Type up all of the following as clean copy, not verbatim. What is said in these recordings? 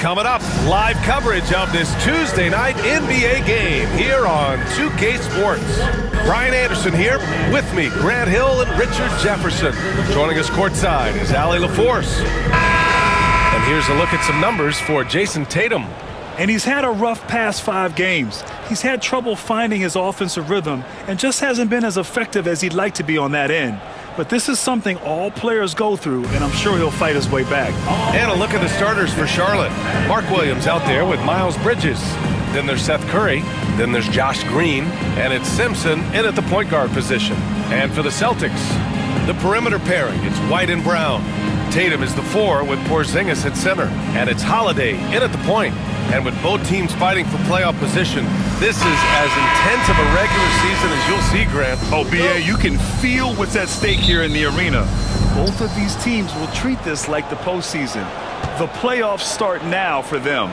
Coming up, live coverage of this Tuesday night NBA game here on 2K Sports. Brian Anderson here with me, Grant Hill and Richard Jefferson. Joining us courtside is Allie LaForce. And here's a look at some numbers for Jason Tatum. And he's had a rough past 5 games. He's had trouble finding his offensive rhythm and just hasn't been as effective as he'd like to be on that end. But this is something all players go through, and I'm sure he'll fight his way back. And a look at the starters for Charlotte. Mark Williams out there with Miles Bridges. Then there's Seth Curry. Then there's Josh Green. And it's Simpson in at the point guard position. And for the Celtics, the perimeter pairing, it's White and Brown. Tatum is the 4 with Porzingis at center. And it's Holiday in at the point. And with both teams fighting for playoff position, this is as intense of a regular season as you'll see, Grant. Oh, B.A., you can feel what's at stake here in the arena. Both of these teams will treat this like the postseason. The playoffs start now for them.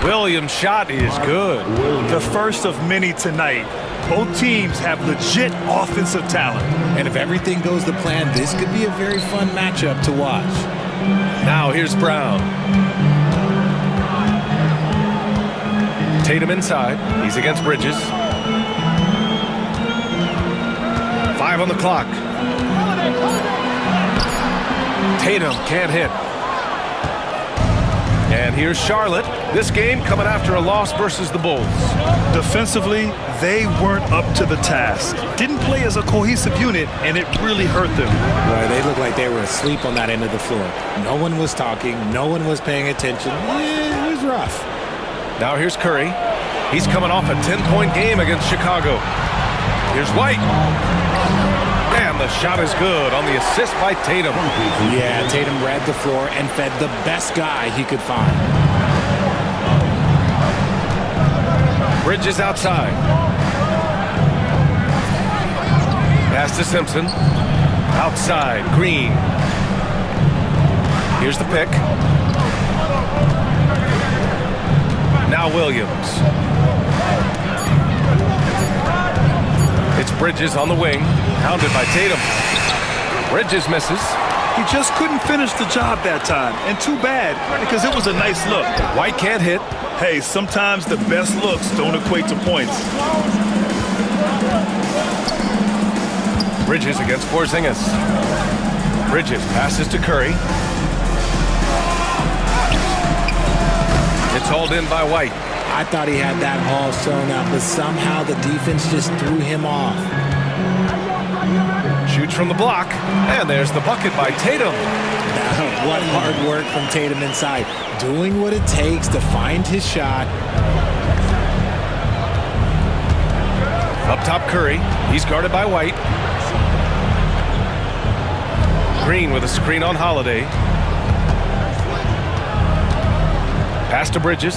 Williams' shot is good. The first of many tonight. Both teams have legit offensive talent. And if everything goes to plan, this could be a very fun matchup to watch. Now here's Brown. Tatum inside. He's against Bridges. 5 on the clock. Tatum can't hit. And here's Charlotte. This game coming after a loss versus the Bulls. Defensively, they weren't up to the task. Didn't play as a cohesive unit, and it really hurt them. Well, they looked like they were asleep on that end of the floor. No one was talking. No one was paying attention. Yeah, it was rough. Now here's Curry. He's coming off a 10-point game against Chicago. Here's White. And the shot is good on the assist by Tatum. Yeah, Tatum read the floor and fed the best guy he could find. Bridges outside. Pass to Simpson. Outside, Green. Here's the pick. Now Williams. It's Bridges on the wing, hounded by Tatum. Bridges misses. He just couldn't finish the job that time, and too bad, because it was a nice look. White can't hit. Hey, sometimes the best looks don't equate to points. Bridges against Porzingis. Bridges passes to Curry. It's hauled in by White. I thought he had that haul sewn up, but somehow the defense just threw him off. Shoots from the block, and there's the bucket by Tatum. Now, what hard work from Tatum inside, doing what it takes to find his shot. Up top, Curry. He's guarded by White. Green with a screen on Holiday. Pass to Bridges.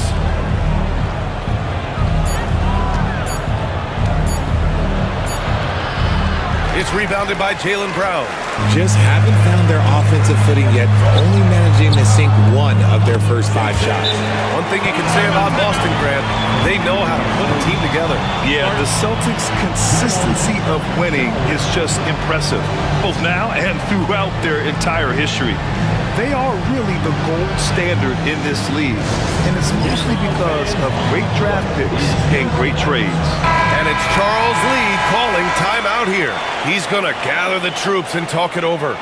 It's rebounded by Jaylen Brown. Just haven't found their offensive footing yet, only managing to sink 1 of their first 5 shots. One thing you can say about Boston, Grant, they know how to put a team together. Yeah, the Celtics' consistency of winning is just impressive, both now and throughout their entire history. They are really the gold standard in this league, and it's mostly because of great draft picks and great trades. And it's Charles Lee calling timeout here. He's going to gather the troops and talk it over.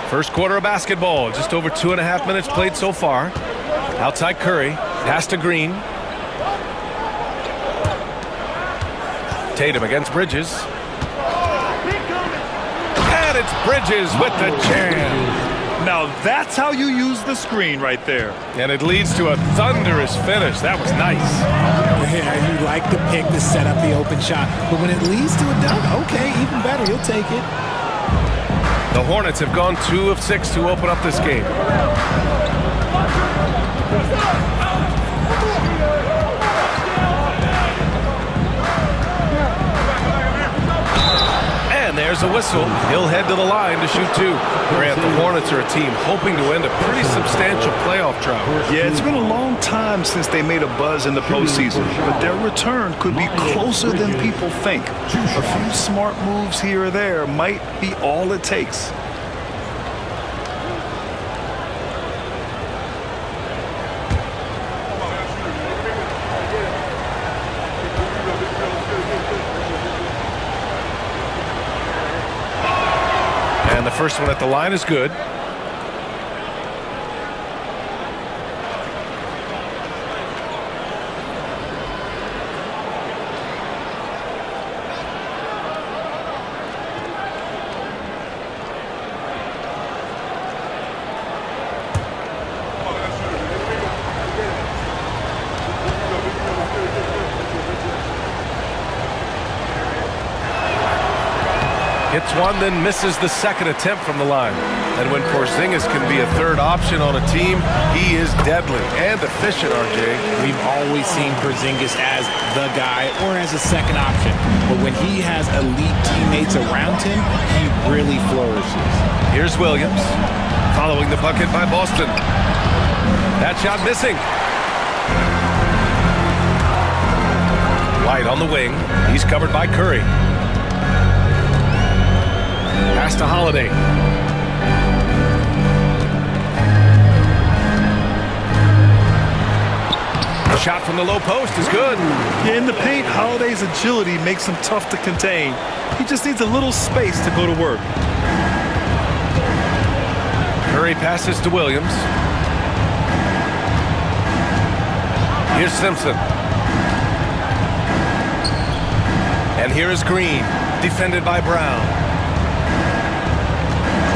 First quarter of basketball, just over 2.5 minutes played so far. Outside Curry, pass to Green. Tatum against Bridges. And it's Bridges with the jam. Now that's how you use the screen right there. And it leads to a thunderous finish. That was nice. Yeah, you like the pick to set up the open shot, but when it leads to a dunk, okay, even better, you'll take it. The Hornets have gone 2 of 6 to open up this game. And there There's a whistle. He'll head to the line to shoot two. Grant, the Hornets are a team hoping to end a pretty substantial playoff drought. Yeah, it's been a long time since they made a buzz in the postseason, but their return could be closer than people think. A few smart moves here or there might be all it takes. And the first one at the line is good. Hits one, then misses the second attempt from the line. And when Porzingis can be a third option on a team, he is deadly and efficient, RJ. We've always seen Porzingis as the guy or as a second option. But when he has elite teammates around him, he really flourishes. Here's Williams, following the bucket by Boston. That shot missing. White on the wing. He's covered by Curry. Pass to Holiday. A shot from the low post is good. Yeah, in the paint, Holiday's agility makes him tough to contain. He just needs a little space to go to work. Curry passes to Williams. Here's Simpson. And here is Green, defended by Brown.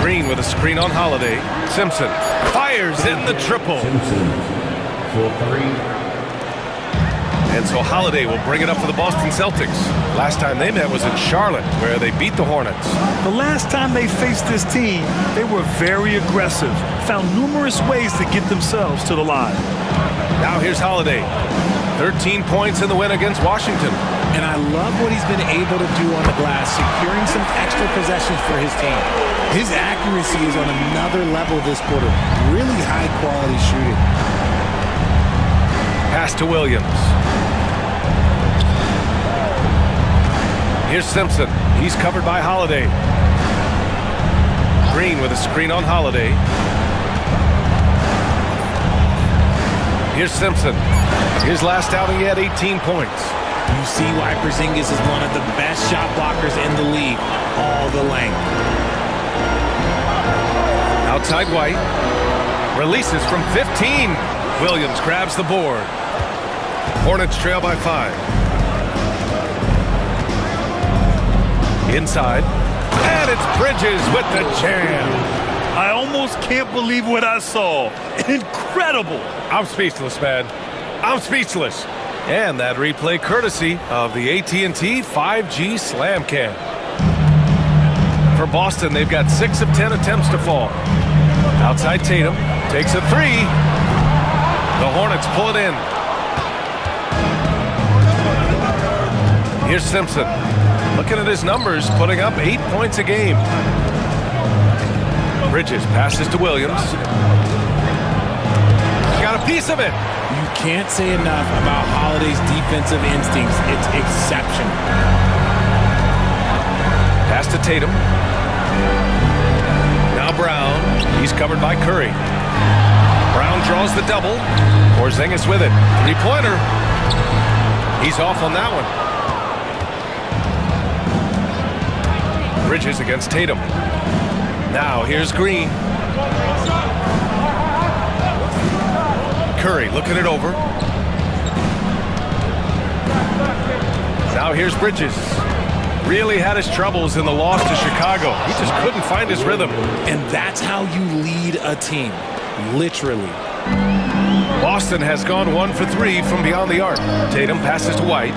Green with a screen on Holiday. Simpson fires in the triple. Simpson for three. And so Holiday will bring it up for the Boston Celtics. Last time they met was in Charlotte, where they beat the Hornets. The last time they faced this team, they were very aggressive, found numerous ways to get themselves to the line. Now here's Holiday. 13 points in the win against Washington. And I love what he's been able to do on the glass, securing some extra possessions for his team. His accuracy is on another level this quarter. Really high-quality shooting. Pass to Williams. Here's Simpson. He's covered by Holiday. Green with a screen on Holiday. Here's Simpson. His last outing, he had 18 points. You see why Porzingis is one of the best shot blockers in the league. All the length. Outside White. Releases from 15. Williams grabs the board. Hornets trail by 5. Inside. And it's Bridges with the jam. I almost can't believe what I saw. Incredible. I'm speechless, man. I'm speechless. And that replay courtesy of the AT&T 5G Slam Cam. For Boston, they've got 6 of 10 attempts to fall. Outside Tatum takes a 3. The Hornets pull it in. Here's Simpson. Looking at his numbers, putting up 8 points a game. Bridges passes to Williams. Got a piece of it. You can't say enough about Holiday's defensive instincts. It's exceptional. Pass to Tatum. Now Brown. He's covered by Curry. Brown draws the double. Porzingis with it. 3-pointer. He's off on that one. Bridges against Tatum. Now here's Green. Curry looking it over. Now here's Bridges. Really had his troubles in the loss to Chicago. He just couldn't find his rhythm. And that's how you lead a team. Literally. Boston has gone 1 for 3 from beyond the arc. Tatum passes to White.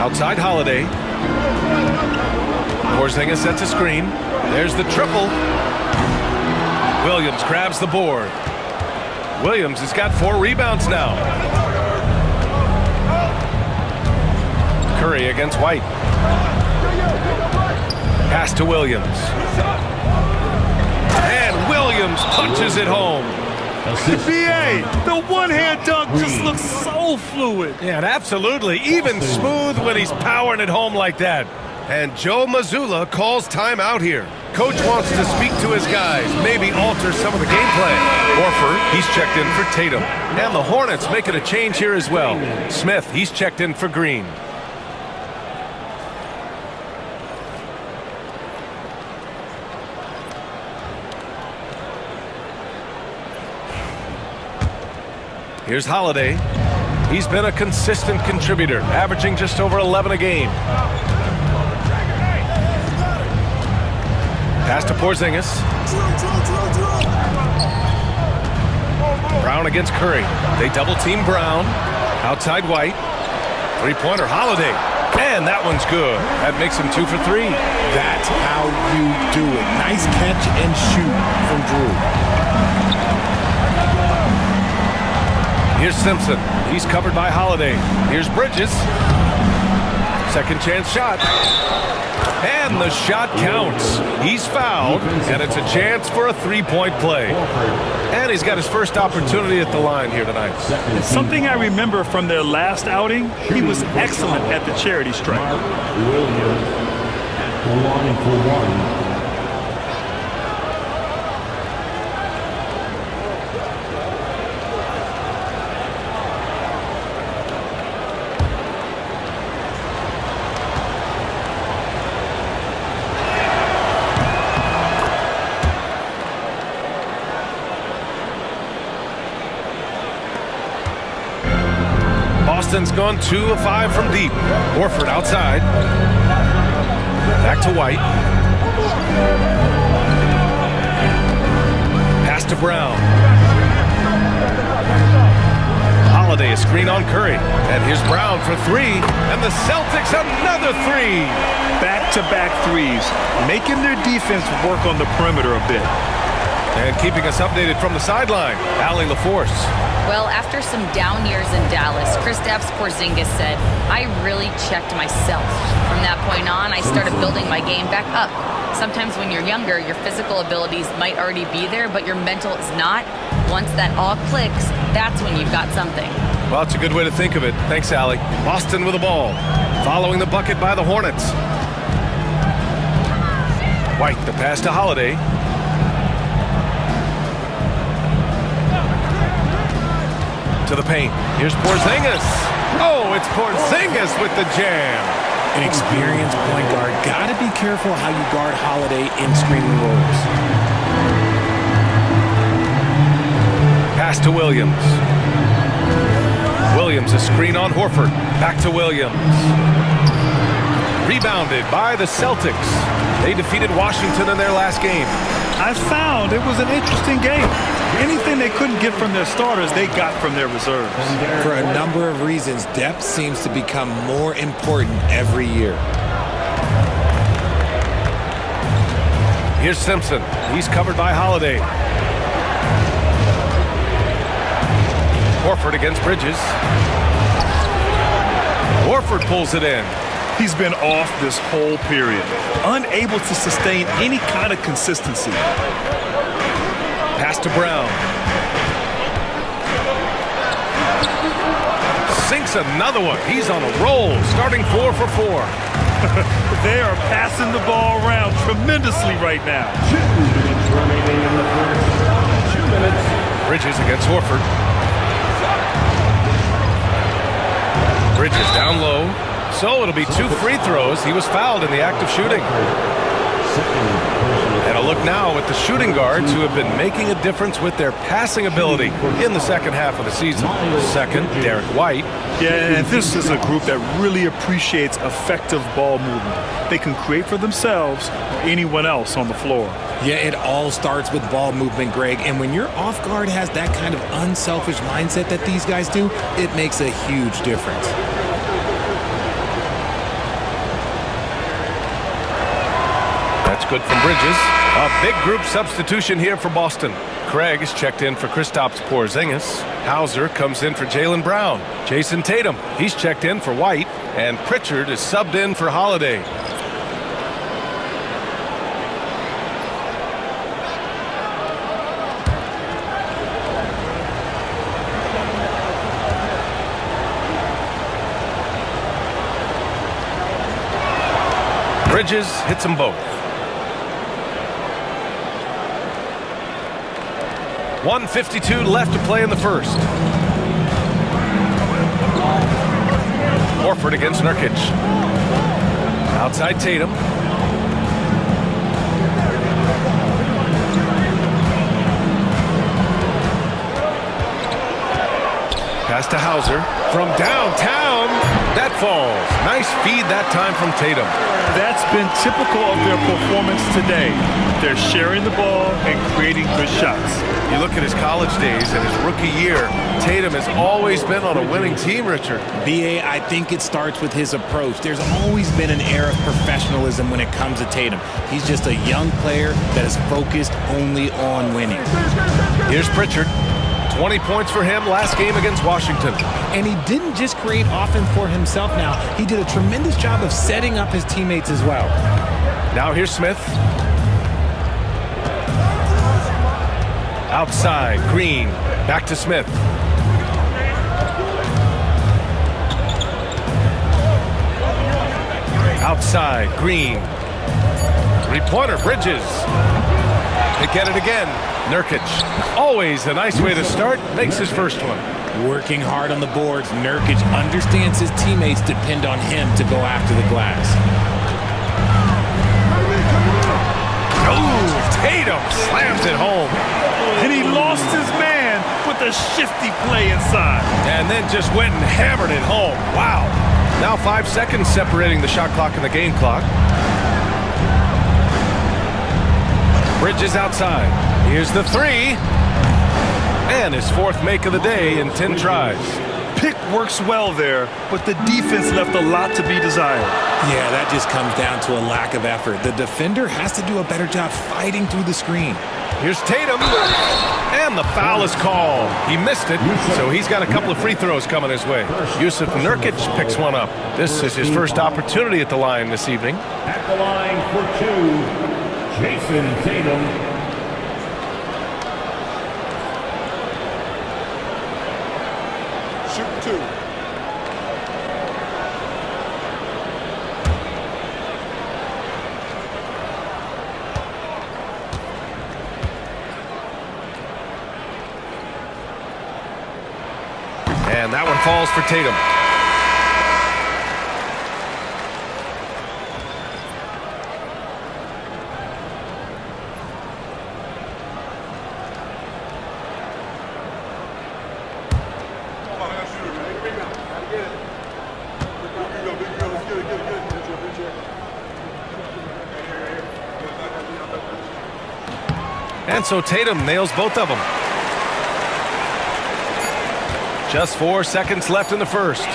Outside Holiday. Porzingis sets a screen. There's the triple. Williams grabs the board. Williams has got 4 rebounds now. Curry Curry against White. Pass to Williams. And Williams punches it home. NBA, the one-hand dunk just looks so fluid. Yeah, and absolutely. Even smooth when he's powering it home like that. And Joe Mazzulla calls timeout here. Coach wants to speak to his guys, maybe alter some of the game plan. Horford, he's checked in for Tatum. And the Hornets making a change here as well. Smith, he's checked in for Green. Here's Holiday. He's been a consistent contributor, averaging just over 11 a game. Pass to Porzingis. Brown against Curry. They double-team Brown. Outside White. Three-pointer Holiday. And that one's good. That makes him 2 for 3. That's how you do it. Nice catch and shoot from Drew. Here's Simpson. He's covered by Holiday. Here's Bridges. Second chance shot. And the shot counts. He's fouled, and it's a chance for a three-point play. And he's got his first opportunity at the line here tonight. Something I remember from their last outing, he was excellent at the charity stripe. Williams, 1 for 1. Boston's gone 2 of 5 from deep. Horford outside. Back to White. Pass to Brown. Holiday a screen on Curry. And here's Brown for 3. And the Celtics another 3. Back-to-back threes, making their defense work on the perimeter a bit. And keeping us updated from the sideline, Allie LaForce. Well, after some down years in Dallas, Kristaps Porzingis said, I really checked myself. From that point on, I started building my game back up. Sometimes when you're younger, your physical abilities might already be there, but your mental is not. Once that all clicks, that's when you've got something. Well, it's a good way to think of it. Thanks, Allie. Boston with the ball. Following the bucket by the Hornets. White, the pass to Holiday. To the paint. Here's Porzingis. Oh, it's Porzingis with the jam. An experienced point guard. Got to be careful how you guard Holiday in screening rolls. Pass to Williams. Williams, a screen on Horford. Back to Williams. Rebounded by the Celtics. They defeated Washington in their last game. I found it was an interesting game. Anything they couldn't get from their starters, they got from their reserves. For a number of reasons, depth seems to become more important every year. Here's Simpson. He's covered by Holiday. Horford against Bridges. Horford pulls it in. He's been off this whole period, unable to sustain any kind of consistency. Pass to Brown. Sinks another one. He's on a roll, starting 4 for 4. They are passing the ball around tremendously right now. 2 minutes remaining in the first. 2 minutes. Bridges against Horford. Bridges down low. So it'll be 2 free throws. He was fouled in the act of shooting. And a look now at the shooting guards who have been making a difference with their passing ability in the second half of the season. Second, Derek White. Yeah, and this is a group that really appreciates effective ball movement. They can create for themselves or anyone else on the floor. Yeah, it all starts with ball movement, Greg. And when your off guard has that kind of unselfish mindset that these guys do, it makes a huge difference. That's good from Bridges. A big group substitution here for Boston. Craig is checked in for Kristaps Porzingis. Hauser comes in for Jaylen Brown. Jason Tatum, he's checked in for White. And Pritchard is subbed in for Holiday. Bridges hits them both. 1:52 left to play in the first. Horford against Nurkic. Outside Tatum. Pass to Hauser. From downtown, that falls. Nice feed that time from Tatum. That's been typical of their performance today. They're sharing the ball and creating good shots. You look at his college days and his rookie year, Tatum has always been on a winning team, Richard. BA, I think it starts with his approach. There's always been an air of professionalism when it comes to Tatum. He's just a young player that is focused only on winning. Here's Pritchard. 20 points for him last game against Washington. And he didn't just create offense for himself now. He did a tremendous job of setting up his teammates as well. Now here's Smith. Outside, Green. Back to Smith. Outside, Green. Three-pointer, Bridges. They get it again. Nurkic. Always a nice way to start. Makes his first one. Working hard on the boards, Nurkic understands his teammates depend on him to go after the glass. Oh, Tatum slams it home. And he lost his man with a shifty play inside. And then just went and hammered it home. Wow. Now 5 seconds separating the shot clock and the game clock. Bridges outside. Here's the three. And his fourth make of the day in 10 tries. Pick works well there, but the defense left a lot to be desired. Yeah, that just comes down to a lack of effort. The defender has to do a better job fighting through the screen. Here's Tatum. And the foul is called. He missed it, so he's got a couple of free throws coming his way. Jusuf Nurkic picks one up. This is his first opportunity at the line this evening. At the line for two, Jason Tatum. Shoot two. And that one falls for Tatum. And so Tatum nails both of them. Just 4 seconds left in the first.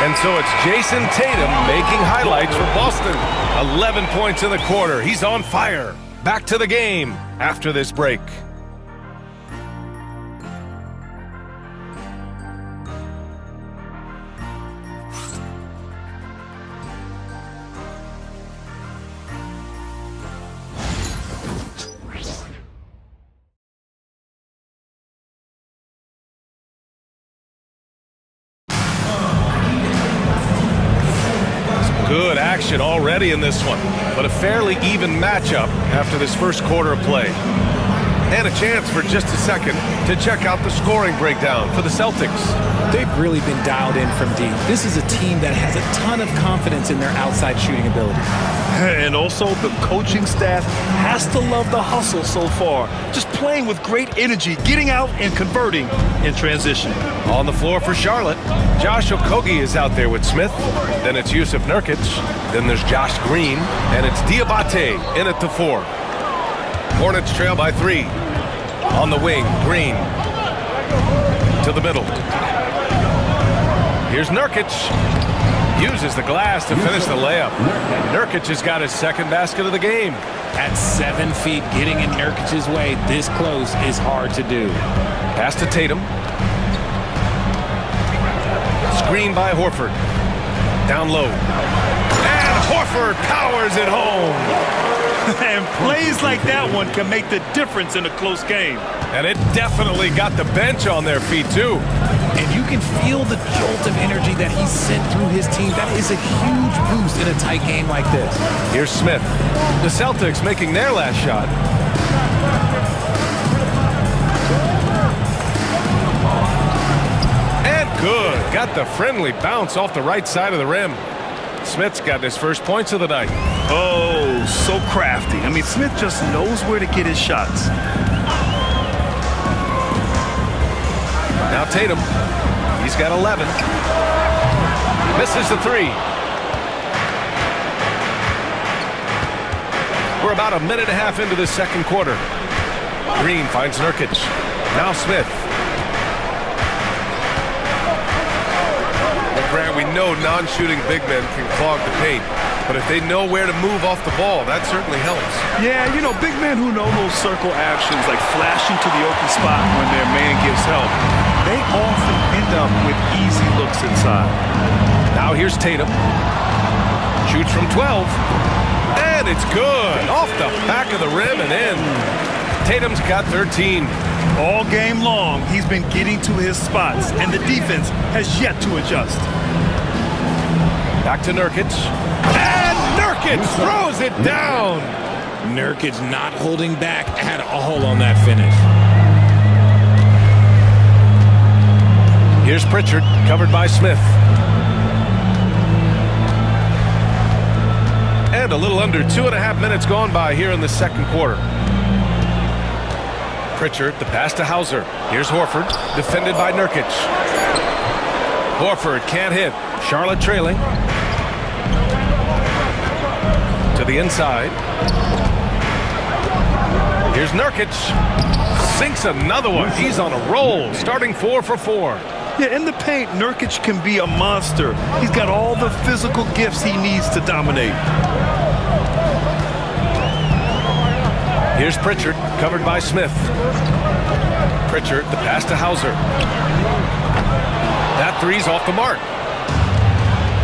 And so it's Jason Tatum making highlights for Boston. 11 points in the quarter. He's on fire. Back to the game after this break. Good action already in this one, but a fairly even matchup after this first quarter of play. And a chance for just a second to check out the scoring breakdown for the Celtics. They've really been dialed in from deep. This is a team that has a ton of confidence in their outside shooting ability. And also, the coaching staff has to love the hustle so far. Just playing with great energy, getting out and converting in transition. On the floor for Charlotte, Josh Okogie is out there with Smith. Then it's Jusuf Nurkic. Then there's Josh Green. And it's Diabate in at the 4. Hornets trail by 3. On the wing, Green. To the middle. Here's Nurkic. Uses the glass to finish the layup. Nurkic has got his second basket of the game. At 7 feet, getting in Nurkic's way this close is hard to do. Pass to Tatum. Screen by Horford. Down low. And Horford powers it home. And plays like that one can make the difference in a close game. And it definitely got the bench on their feet, too. And you can feel the jolt of energy that he sent through his team. That is a huge boost in a tight game like this. Here's Smith. The Celtics making their last shot. And good. Got the friendly bounce off the right side of the rim. Smith's got his first points of the night. Oh, so crafty. I mean, Smith just knows where to get his shots. Now Tatum. He's got 11. Misses the three. We're about a minute and a half into the second quarter. Green finds Nurkic. Now Smith. Grant, we know non-shooting big men can clog the paint, but if they know where to move off the ball, that certainly helps. Yeah, you know, big men who know those circle actions, like flashing to the open spot when their man gives help, they often end up with easy looks inside. Now here's Tatum. Shoots from 12, and it's good. Off the back of the rim and in. Tatum's got 13. All game long, he's been getting to his spots, and the defense has yet to adjust. Back to Nurkic. And Nurkic throws it down. Nurkic not holding back at all on that finish. Here's Pritchard, covered by Smith. And a little under 2.5 minutes gone by here in the second quarter. Pritchard, the pass to Hauser. Here's Horford, defended by Nurkic. Horford can't hit. Charlotte trailing. To the inside. Here's Nurkic. Sinks another one. He's on a roll, starting 4 for 4. Yeah, in the paint, Nurkic can be a monster. He's got all the physical gifts he needs to dominate. Here's Pritchard, covered by Smith. Pritchard, the pass to Hauser. That three's off the mark.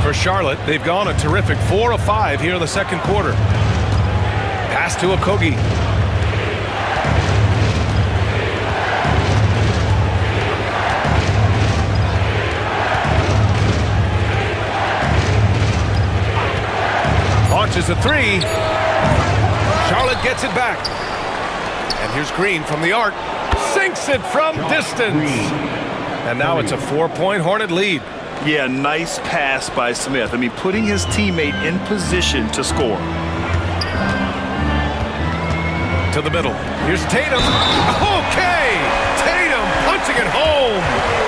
For Charlotte, they've gone a terrific 4 of 5 here in the second quarter. Pass to Okogie. Launches a three. Charlotte gets it back. And here's Green from the arc. Sinks it from distance. And now it's a 4-point Hornet lead. Yeah, nice pass by Smith. I mean, putting his teammate in position to score. To the middle. Here's Tatum. Okay! Tatum punching it home.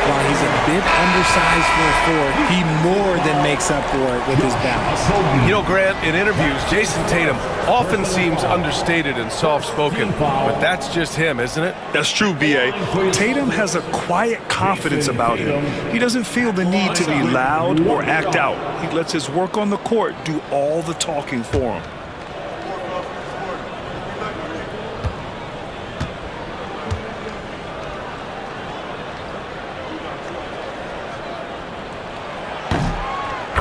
While he's a bit undersized for a 4, he more than makes up for it with his balance. You know, Grant, in interviews, Jason Tatum often seems understated and soft-spoken, but that's just him, isn't it? That's true, B.A. Tatum has a quiet confidence about him. He doesn't feel the need to be loud or act out. He lets his work on the court do all the talking for him.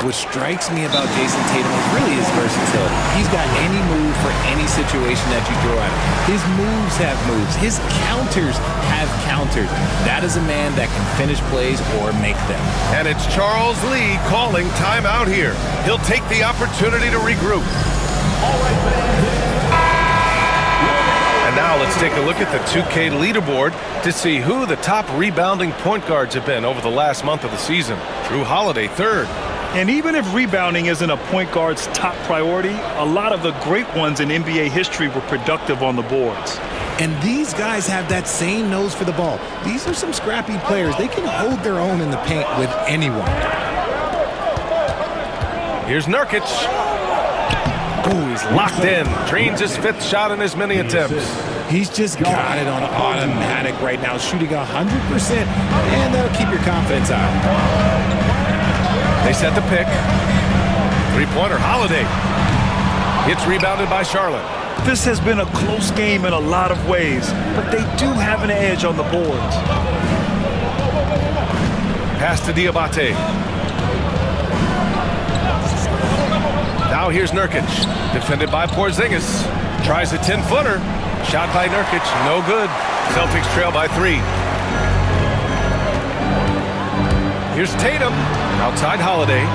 What strikes me about Jason Tatum is really his versatility. He's got any move for any situation that you throw at him. His moves have moves. His counters have counters. That is a man that can finish plays or make them. And it's Charles Lee calling timeout here. He'll take the opportunity to regroup. And now let's take a look at the 2K leaderboard to see who the top rebounding point guards have been over the last month of the season. Drew Holiday, 3rd. And even if rebounding isn't a point guard's top priority, a lot of the great ones in NBA history were productive on the boards. And these guys have that same nose for the ball. These are some scrappy players. They can hold their own in the paint with anyone. Here's Nurkic. Ooh, he's locked in. Drains his 5th shot in his many attempts. He's just got it on automatic right now, shooting 100%, and that'll keep your confidence out. They set the pick. Three-pointer, Holiday. It's rebounded by Charlotte. This has been a close game in a lot of ways, but they do have an edge on the boards. Pass to Diabate. Now here's Nurkic. Defended by Porzingis. Tries a 10-footer. Shot by Nurkic. No good. Celtics trail by 3. Here's Tatum. Outside Holiday.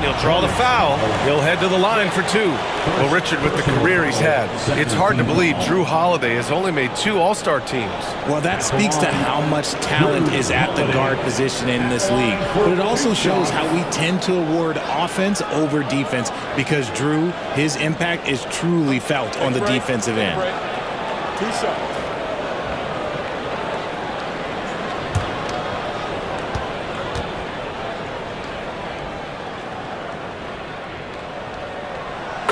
He'll draw the foul. He'll head to the line for 2. Well, Richard, with the career he's had, it's hard to believe Drew Holiday has only made 2 All-Star teams. Well, that speaks to how much talent is at the guard position in this league. But it also shows how we tend to award offense over defense because Drew, his impact is truly felt on the defensive end.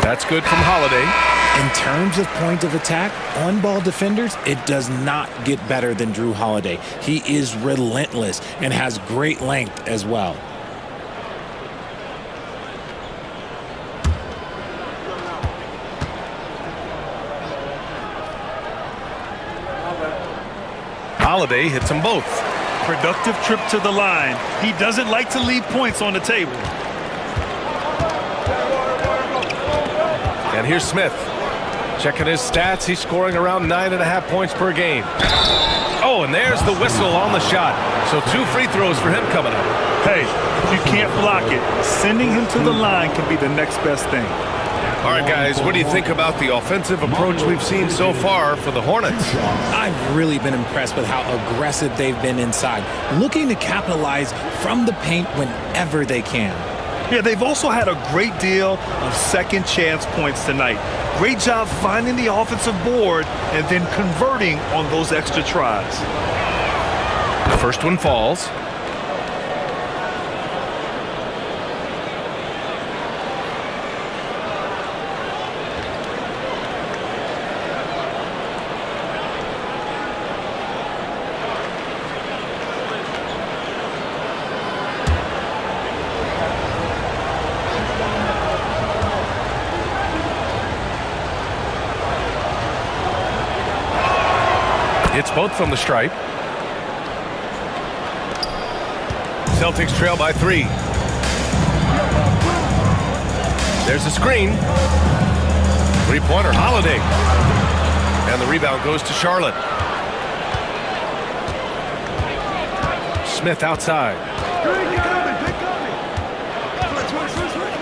That's good from Holiday. In terms of point of attack, on-ball defenders, it does not get better than Drew Holiday. He is relentless and has great length as well. Holiday hits them both. Productive trip to the line. He doesn't like to leave points on the table. And here's Smith. Checking his stats, he's scoring around 9.5 points per game. Oh, and there's the whistle on the shot. So 2 free throws for him coming up. Hey, if you can't block it, sending him to the line can be the next best thing. All right, guys, what do you think about the offensive approach we've seen so far for the Hornets? I've really been impressed with how aggressive they've been inside, looking to capitalize from the paint whenever they can. Yeah, they've also had a great deal of second chance points tonight. Great job finding the offensive board and then converting on those extra tries. The first one falls. It's both from the stripe. Celtics trail by 3. There's a screen. Three-pointer, Holiday. And the rebound goes to Charlotte. Smith outside.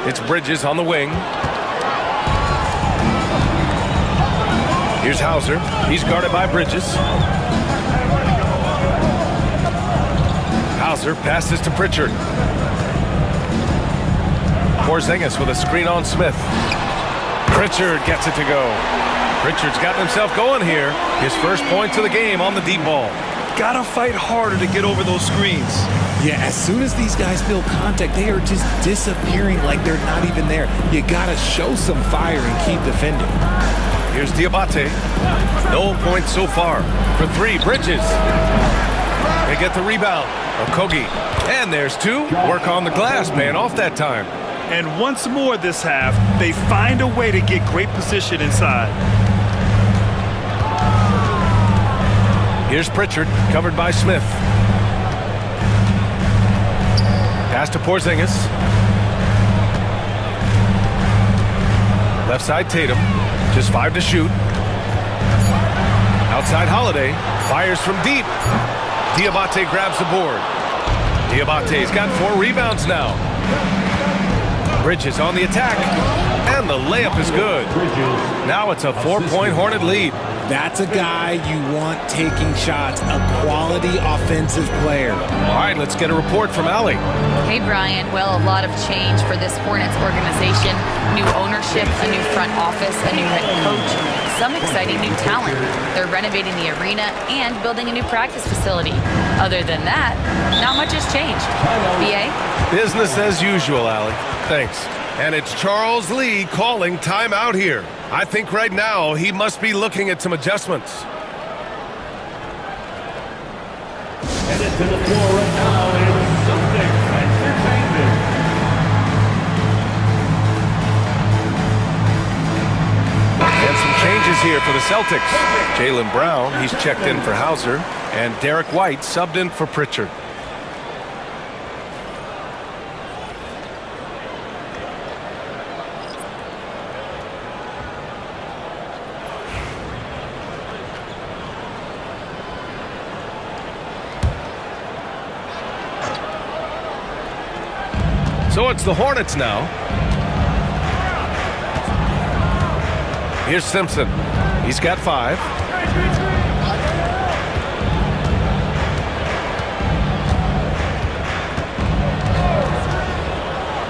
It's Bridges on the wing. Here's Hauser. He's guarded by Bridges. Hauser passes to Pritchard. Porzingis with a screen on Smith. Pritchard gets it to go. Pritchard's gotten himself going here. His first points of the game on the deep ball. Gotta fight harder to get over those screens. Yeah, as soon as these guys feel contact, they are just disappearing like they're not even there. You gotta show some fire and keep defending. Here's Diabate. No points so far. For 3, Bridges. They get the rebound. Okogie. And there's 2. Work on the glass, paying off that time. And once more this half, they find a way to get great position inside. Here's Pritchard, covered by Smith. Pass to Porzingis. Left side Tatum. Just 5 to shoot. Outside Holiday. Fires from deep. Diabate grabs the board. Diabate's got 4 rebounds now. Bridges on the attack. And the layup is good. Now it's a 4-point Hornet lead. That's a guy you want taking shots, a quality offensive player. All right, let's get a report from Allie. Hey, Brian. Well, a lot of change for this Hornets organization. New ownership, a new front office, a new head coach, some exciting new talent. They're renovating the arena and building a new practice facility. Other than that, not much has changed. BA? Business as usual, Allie. Thanks. And it's Charles Lee calling timeout here. I think right now he must be looking at some adjustments. Headed to the floor right now is Celtics Entertainment. And some changes here for the Celtics. Jaylen Brown, he's checked in for Hauser. And Derek White subbed in for Pritchard. So it's the Hornets now. Here's Simpson. He's got 5.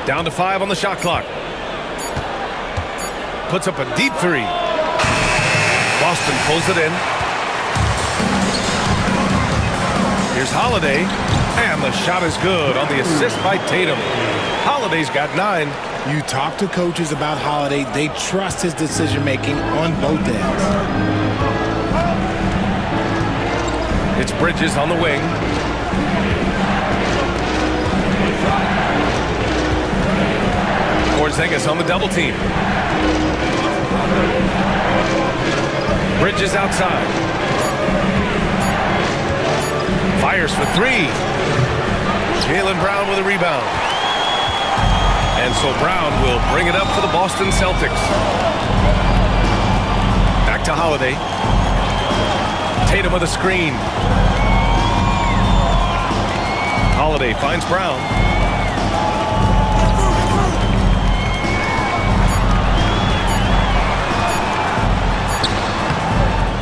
Down to 5 on the shot clock. Puts up a deep 3. Boston pulls it in. Here's Holiday. And the shot is good on the assist by Tatum. Holiday's got 9. You talk to coaches about Holiday, they trust his decision-making on both ends. It's Bridges on the wing. Porzingis on the double team. Bridges outside. Fires for 3. Jaylen Brown with a rebound. And so Brown will bring it up for the Boston Celtics. Back to Holiday. Tatum with a screen. Holiday finds Brown.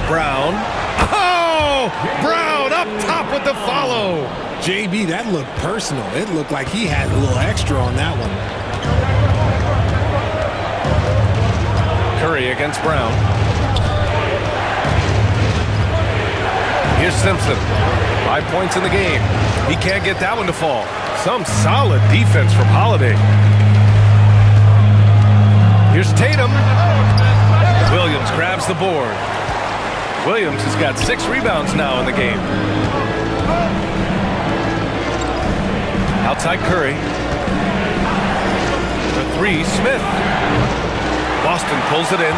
Brown. Oh! Brown up top with the follow. JB, that looked personal. It looked like he had a little extra on that one. Curry against Brown. Here's Simpson. 5 points in the game. He can't get that one to fall. Some solid defense from Holiday. Here's Tatum. Williams grabs the board. Williams has got 6 rebounds now in the game. Outside Curry. For 3, Smith. Boston pulls it in.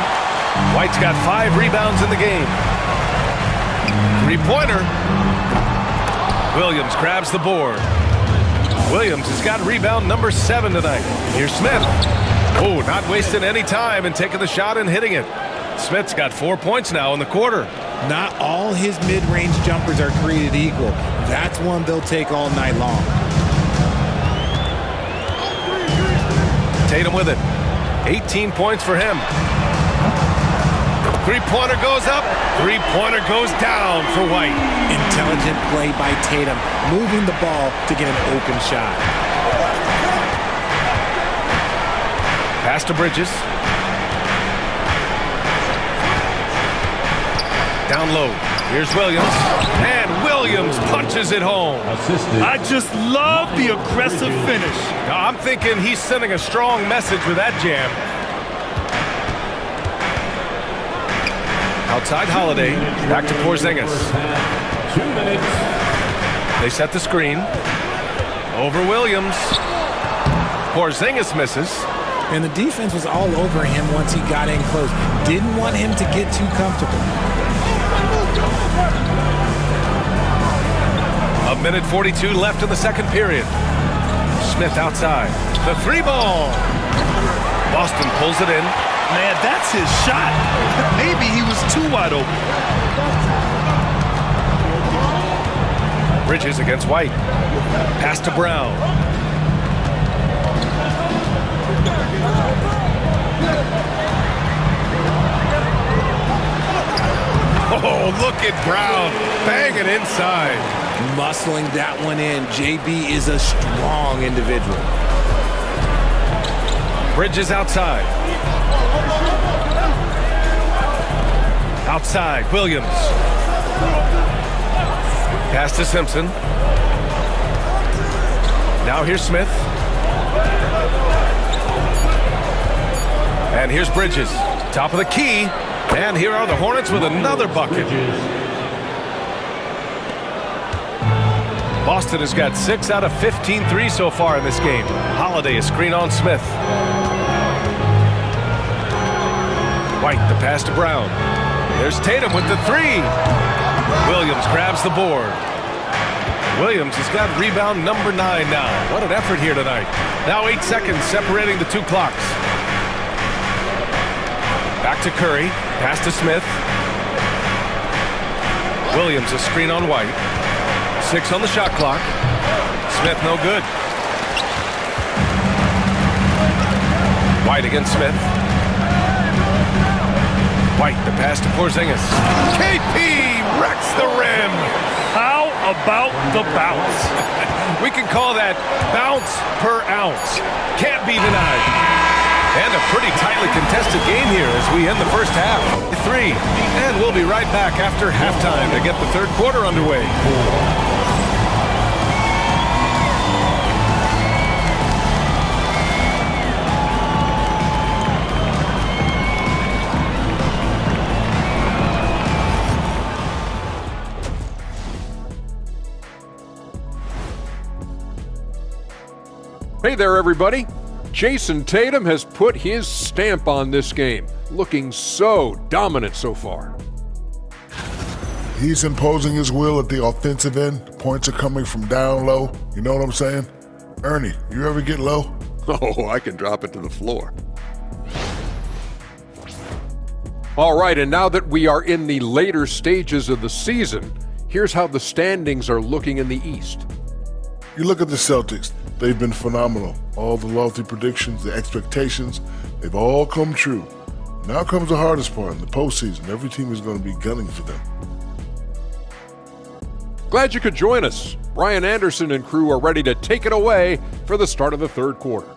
White's got 5 rebounds in the game. 3-pointer. Williams grabs the board. Williams has got rebound number 7 tonight. Here's Smith. Oh, not wasting any time and taking the shot and hitting it. Smith's got 4 points now in the quarter. Not all his mid-range jumpers are created equal. That's one they'll take all night long. Tatum with it. 18 points for him. 3-pointer goes up. 3-pointer goes down for White. Intelligent play by Tatum, moving the ball to get an open shot. Pass to Bridges. Down low. Here's Williams. And Williams punches it home. I just love the aggressive finish. Now, I'm thinking he's sending a strong message with that jam. Outside Holiday. Back to Porzingis. 2 minutes. They set the screen. Over Williams. Porzingis misses. And the defense was all over him once he got in close. Didn't want him to get too comfortable. 1:42 left in the second period. Smith outside. The 3-ball. Boston pulls it in. Man, that's his shot. Maybe he was too wide open. Bridges against White. Pass to Brown. Oh, look at Brown. Bang it inside. Muscling that one in. JB is a strong individual. Bridges outside. Outside, Williams. Pass to Simpson. Now here's Smith. And here's Bridges, top of the key. And here are the Hornets with another bucket. Boston has got 6 out of 15 threes so far in this game. Holiday a screen on Smith. White, the pass to Brown. There's Tatum with the 3. Williams grabs the board. Williams has got rebound number 9 now. What an effort here tonight. Now 8 seconds separating the two clocks. Back to Curry. Pass to Smith. Williams a screen on White. 6 on the shot clock. Smith no good. White against Smith. White, the pass to Porzingis. KP wrecks the rim. How about the bounce? We can call that bounce per ounce. Can't be denied. And a pretty tightly contested game here as we end the first half. 3. And we'll be right back after halftime to get the third quarter underway. Hey there, everybody. Jason Tatum has put his stamp on this game, looking so dominant so far. He's imposing his will at the offensive end. Points are coming from down low. You know what I'm saying? Ernie, you ever get low? Oh, I can drop it to the floor. All right, and now that we are in the later stages of the season, here's how the standings are looking in the East. You look at the Celtics. They've been phenomenal. All the lofty predictions, the expectations, they've all come true. Now comes the hardest part in the postseason. Every team is going to be gunning for them. Glad you could join us. Brian Anderson and crew are ready to take it away for the start of the third quarter.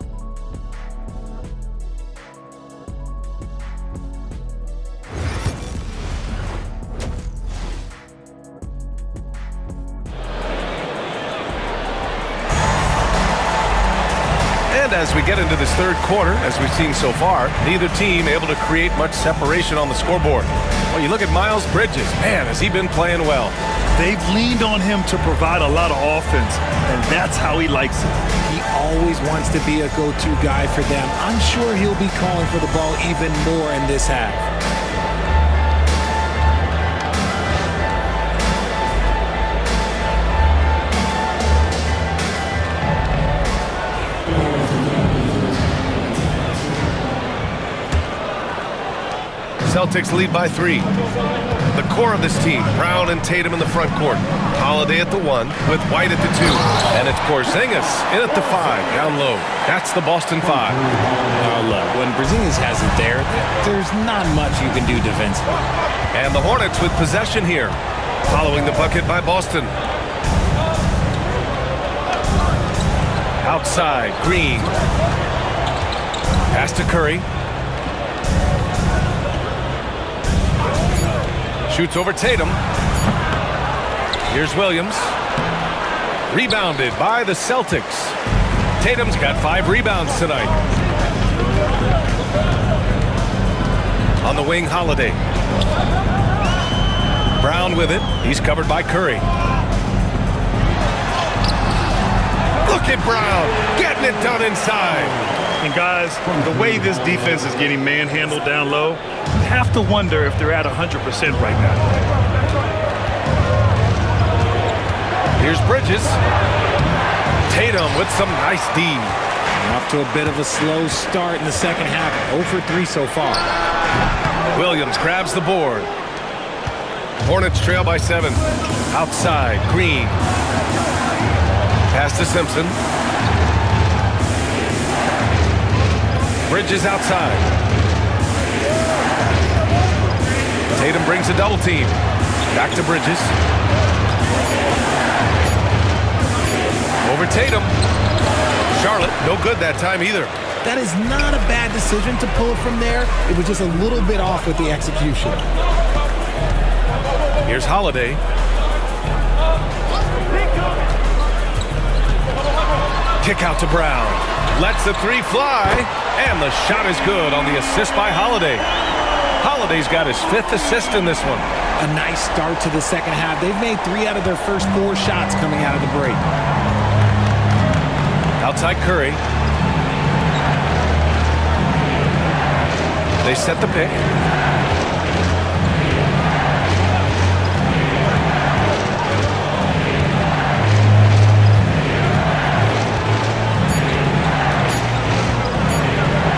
And as we get into this third quarter, as we've seen so far, neither team able to create much separation on the scoreboard. Well, you look at Miles Bridges. Man, has he been playing well. They've leaned on him to provide a lot of offense, and that's how he likes it. He always wants to be a go-to guy for them. I'm sure he'll be calling for the ball even more in this half. Celtics lead by 3. The core of this team, Brown and Tatum in the front court. Holiday at the 1 with White at the 2. And it's Porzingis in at the 5, down low. That's the Boston 5. Oh, look, when Porzingis has it there, there's not much you can do defensively. And the Hornets with possession here, following the bucket by Boston. Outside, Green. Pass to Curry. Shoots over Tatum. Here's Williams. Rebounded by the Celtics. Tatum's got 5 rebounds tonight. On the wing, Holiday. Brown with it. He's covered by Curry. Look at Brown getting it done inside. And guys, the way this defense is getting manhandled down low, you have to wonder if they're at 100% right now. Here's Bridges. Tatum with some nice D. Off to a bit of a slow start in the second half. 0 for 3 so far. Williams grabs the board. Hornets trail by 7. Outside, Green. Pass to Simpson. Bridges outside. Tatum brings a double team. Back to Bridges. Over Tatum. Charlotte, no good that time either. That is not a bad decision to pull it from there. It was just a little bit off with the execution. Here's Holiday. Kick out to Brown. Lets the 3 fly. And the shot is good on the assist by Holiday. Holiday's got his 5th assist in this one. A nice start to the second half. They've made 3 out of their first 4 shots coming out of the break. Outside Curry. They set the pick.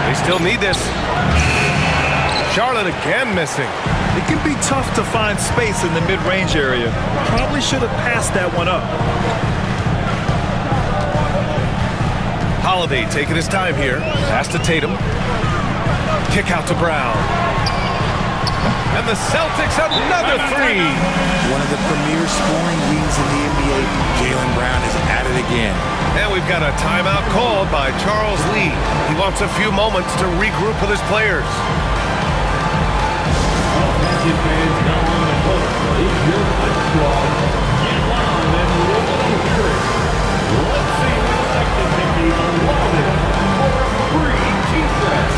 They still need this. Charlotte again missing. It can be tough to find space in the mid-range area. Probably should have passed that one up. Holiday taking his time here. Pass to Tatum. Kick out to Brown. And the Celtics have another 3. One of the premier scoring wings in the NBA. Jaylen Brown is at it again. And we've got a timeout called by Charles Lee. He wants a few moments to regroup with his players. Offensive fans now on the court. Is your punch squad. Get loud and roll the spirit. Let's see who's second to be awarded for a free T-shirt.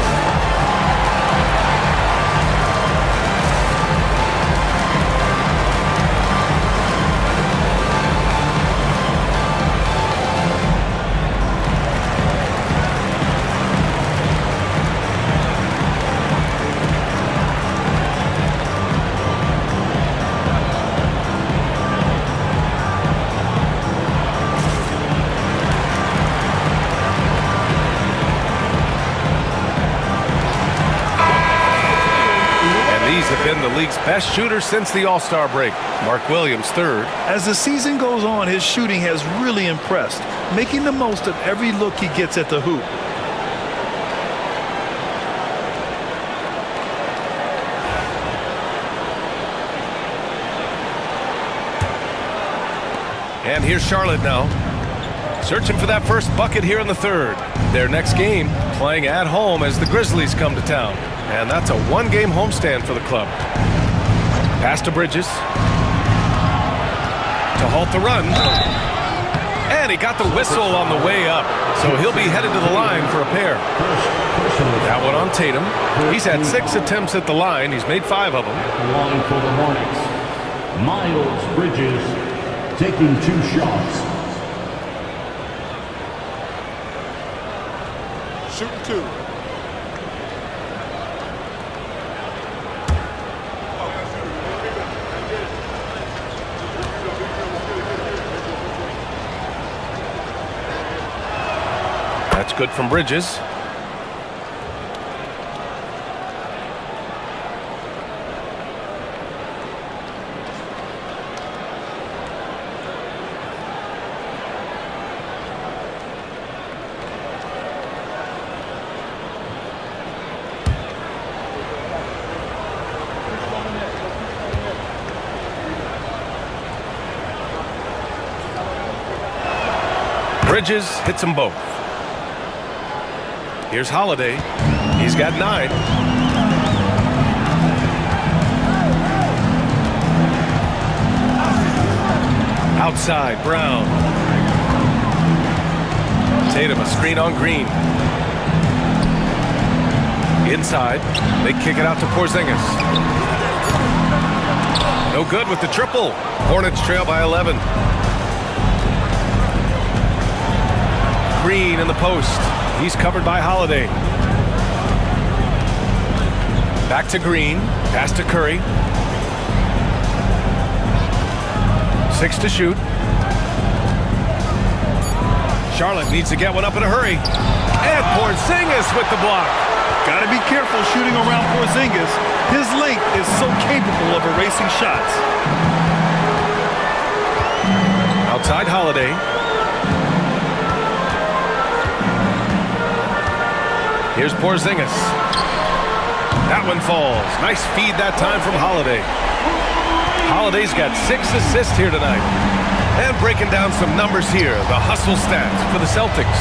Have been the league's best shooter since the All-Star break. Mark Williams, 3rd. As the season goes on, his shooting has really impressed, making the most of every look he gets at the hoop. And here's Charlotte now. Searching for that first bucket here in the 3rd. Their next game playing at home as the Grizzlies come to town. And that's a 1-game homestand for the club. Pass to Bridges. To halt the run. And he got the whistle on the way up. So he'll be headed to the line for a pair. That one on Tatum. He's had 6 attempts at the line. He's made 5 of them. Line for the Hornets. Miles Bridges taking 2 shots. Shooting 2. That's good from Bridges. Bridges hits them both. Here's Holiday. He's got 9. Outside, Brown. Tatum, a screen on Green. Inside, they kick it out to Porzingis. No good with the triple. Hornets trail by 11. Green in the post. He's covered by Holiday. Back to Green. Pass to Curry. 6 to shoot. Charlotte needs to get one up in a hurry. And Porzingis with the block. Got to be careful shooting around Porzingis. His length is so capable of erasing shots. Outside Holiday. Here's Porzingis. That one falls. Nice feed that time from Holiday. Holiday's got 6 assists here tonight. And breaking down some numbers here, the hustle stats for the Celtics.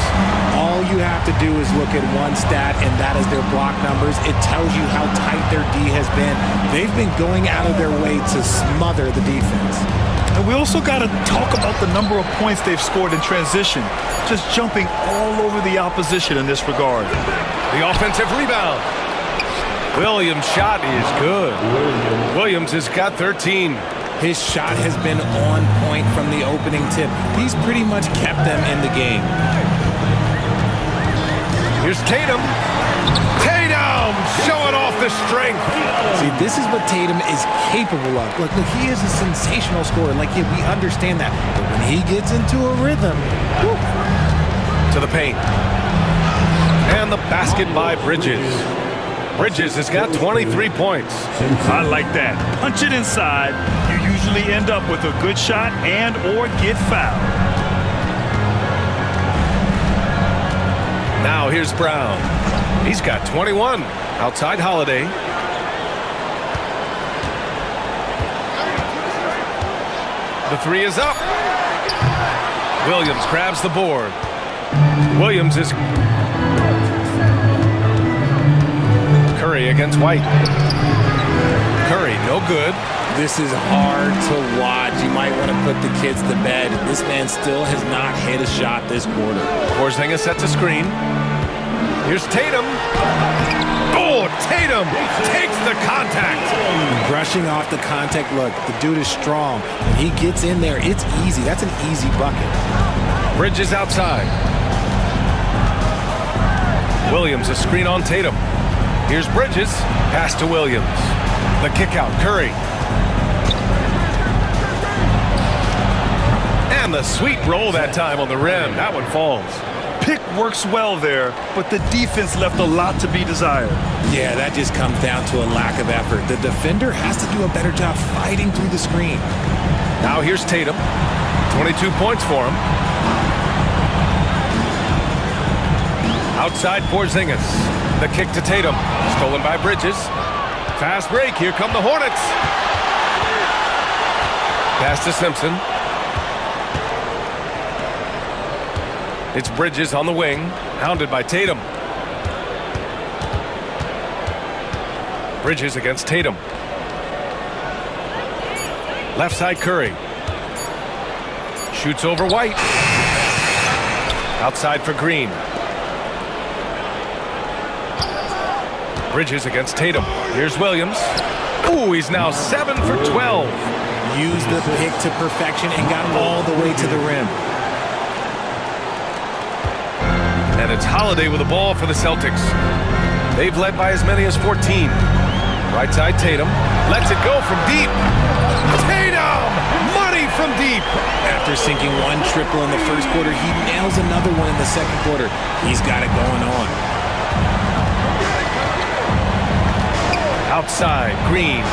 All you have to do is look at one stat, and that is their block numbers. It tells you how tight their D has been. They've been going out of their way to smother the defense. And we also got to talk about the number of points they've scored in transition, just jumping all over the opposition in this regard. The offensive rebound. Williams' shot is good. Williams has got 13. His shot has been on point from the opening tip. He's pretty much kept them in the game. Here's Tatum. Tatum showing off the strength. See, this is what Tatum is capable of. Look, he is a sensational scorer. Like, yeah, we understand that. But when he gets into a rhythm, whew. To the paint. And the basket by Bridges. Bridges has got 23 points. I like that. Punch it inside. You usually end up with a good shot and or get fouled. Now here's Brown. He's got 21. Outside Holiday. The three is up. Williams grabs the board. Williams is... Curry against White. Curry, no good. This is hard to watch. You might want to put the kids to bed. This man still has not hit a shot this quarter. Porzingis sets a screen. Here's Tatum. Oh, Tatum takes the contact. Brushing off the contact. Look, the dude is strong. When he gets in there, it's easy. That's an easy bucket. Bridges outside. Williams, a screen on Tatum. Here's Bridges. Pass to Williams. The kick out. Curry. And the sweet roll that time on the rim. That one falls. Pick works well there, but the defense left a lot to be desired. Yeah, that just comes down to a lack of effort. The defender has to do a better job fighting through the screen. Now here's Tatum. 22 points for him. Outside Porzingis. The kick to Tatum. Stolen by Bridges. Fast break. Here come the Hornets. Pass to Simpson. It's Bridges on the wing. Hounded by Tatum. Bridges against Tatum. Left side Curry. Shoots over White. Outside for Green. Bridges against Tatum. Here's Williams. Ooh, he's now 7 for 12. Used the pick to perfection and got all the way to the rim. And it's Holiday with the ball for the Celtics. They've led by as many as 14. Right side Tatum. Lets it go from deep. Tatum! Money from deep. After sinking one triple in the first quarter, he nails another one in the second quarter. He's got it going on. Outside, Green.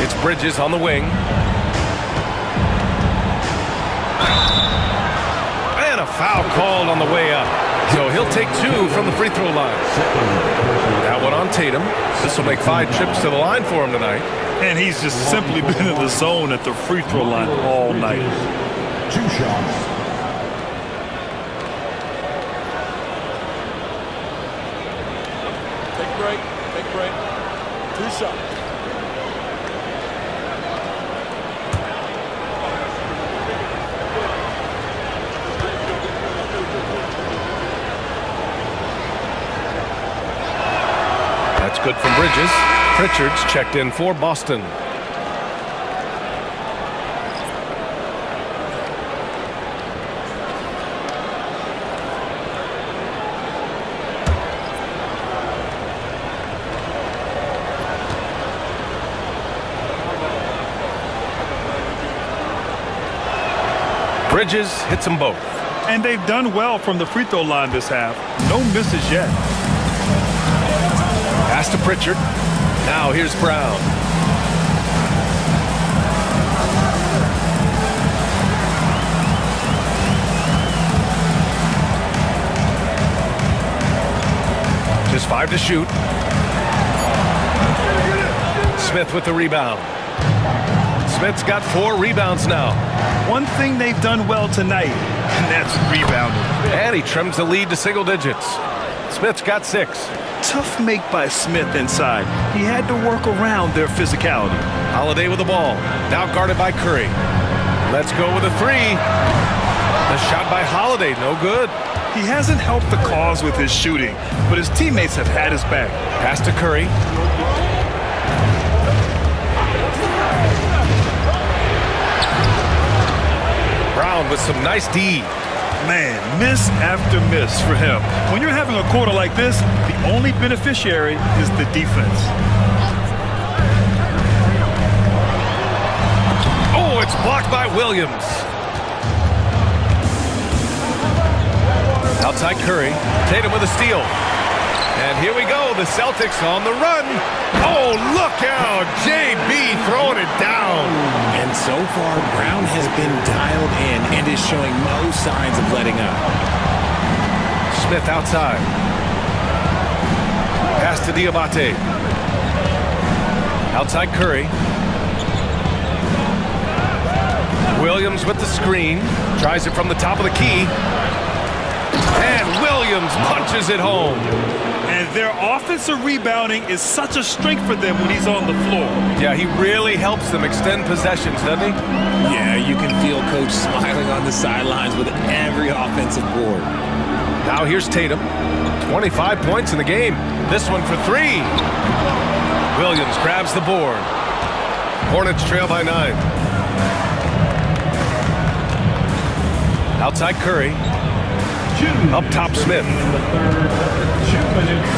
It's Bridges on the wing. And a foul called on the way up. So he'll take 2 from the free throw line. That one on Tatum. This will make 5 trips to the line for him tonight. And he's just simply been in the zone at the free throw line all night. 2 shots. Take a break. 2 shots. That's good from Bridges. Pritchard's checked in for Boston. Bridges hits them both. And they've done well from the free throw line this half. No misses yet. Pass to Pritchard. Now here's Brown. Just 5 to shoot. Smith with the rebound. Smith's got 4 rebounds now. One thing they've done well tonight, and that's rebounding. And he trims the lead to single digits. Smith's got 6. Tough make by Smith inside. He had to work around their physicality. Holiday with the ball. Now guarded by Curry. Let's go with a 3. The shot by Holiday, no good. He hasn't helped the cause with his shooting, but his teammates have had his back. Pass to Curry. Brown with some nice D. Man, miss after miss for him. When you're having a quarter like this, the only beneficiary is the defense. Oh, it's blocked by Williams. Outside Curry. Tatum with a steal. And here we go, the Celtics on the run. Oh, look out, JB throwing it down. And so far, Brown has been dialed in and is showing no signs of letting up. Smith outside. Pass to Diabate. Outside Curry. Williams with the screen. Tries it from the top of the key. And Williams punches it home. And their offensive rebounding is such a strength for them when he's on the floor. Yeah, he really helps them extend possessions, doesn't he? Yeah, you can feel Coach smiling on the sidelines with every offensive board. Now here's Tatum. 25 points in the game. This one for three. Williams grabs the board. Hornets trail by 9. Outside Curry. Up top Smith. 2 minutes.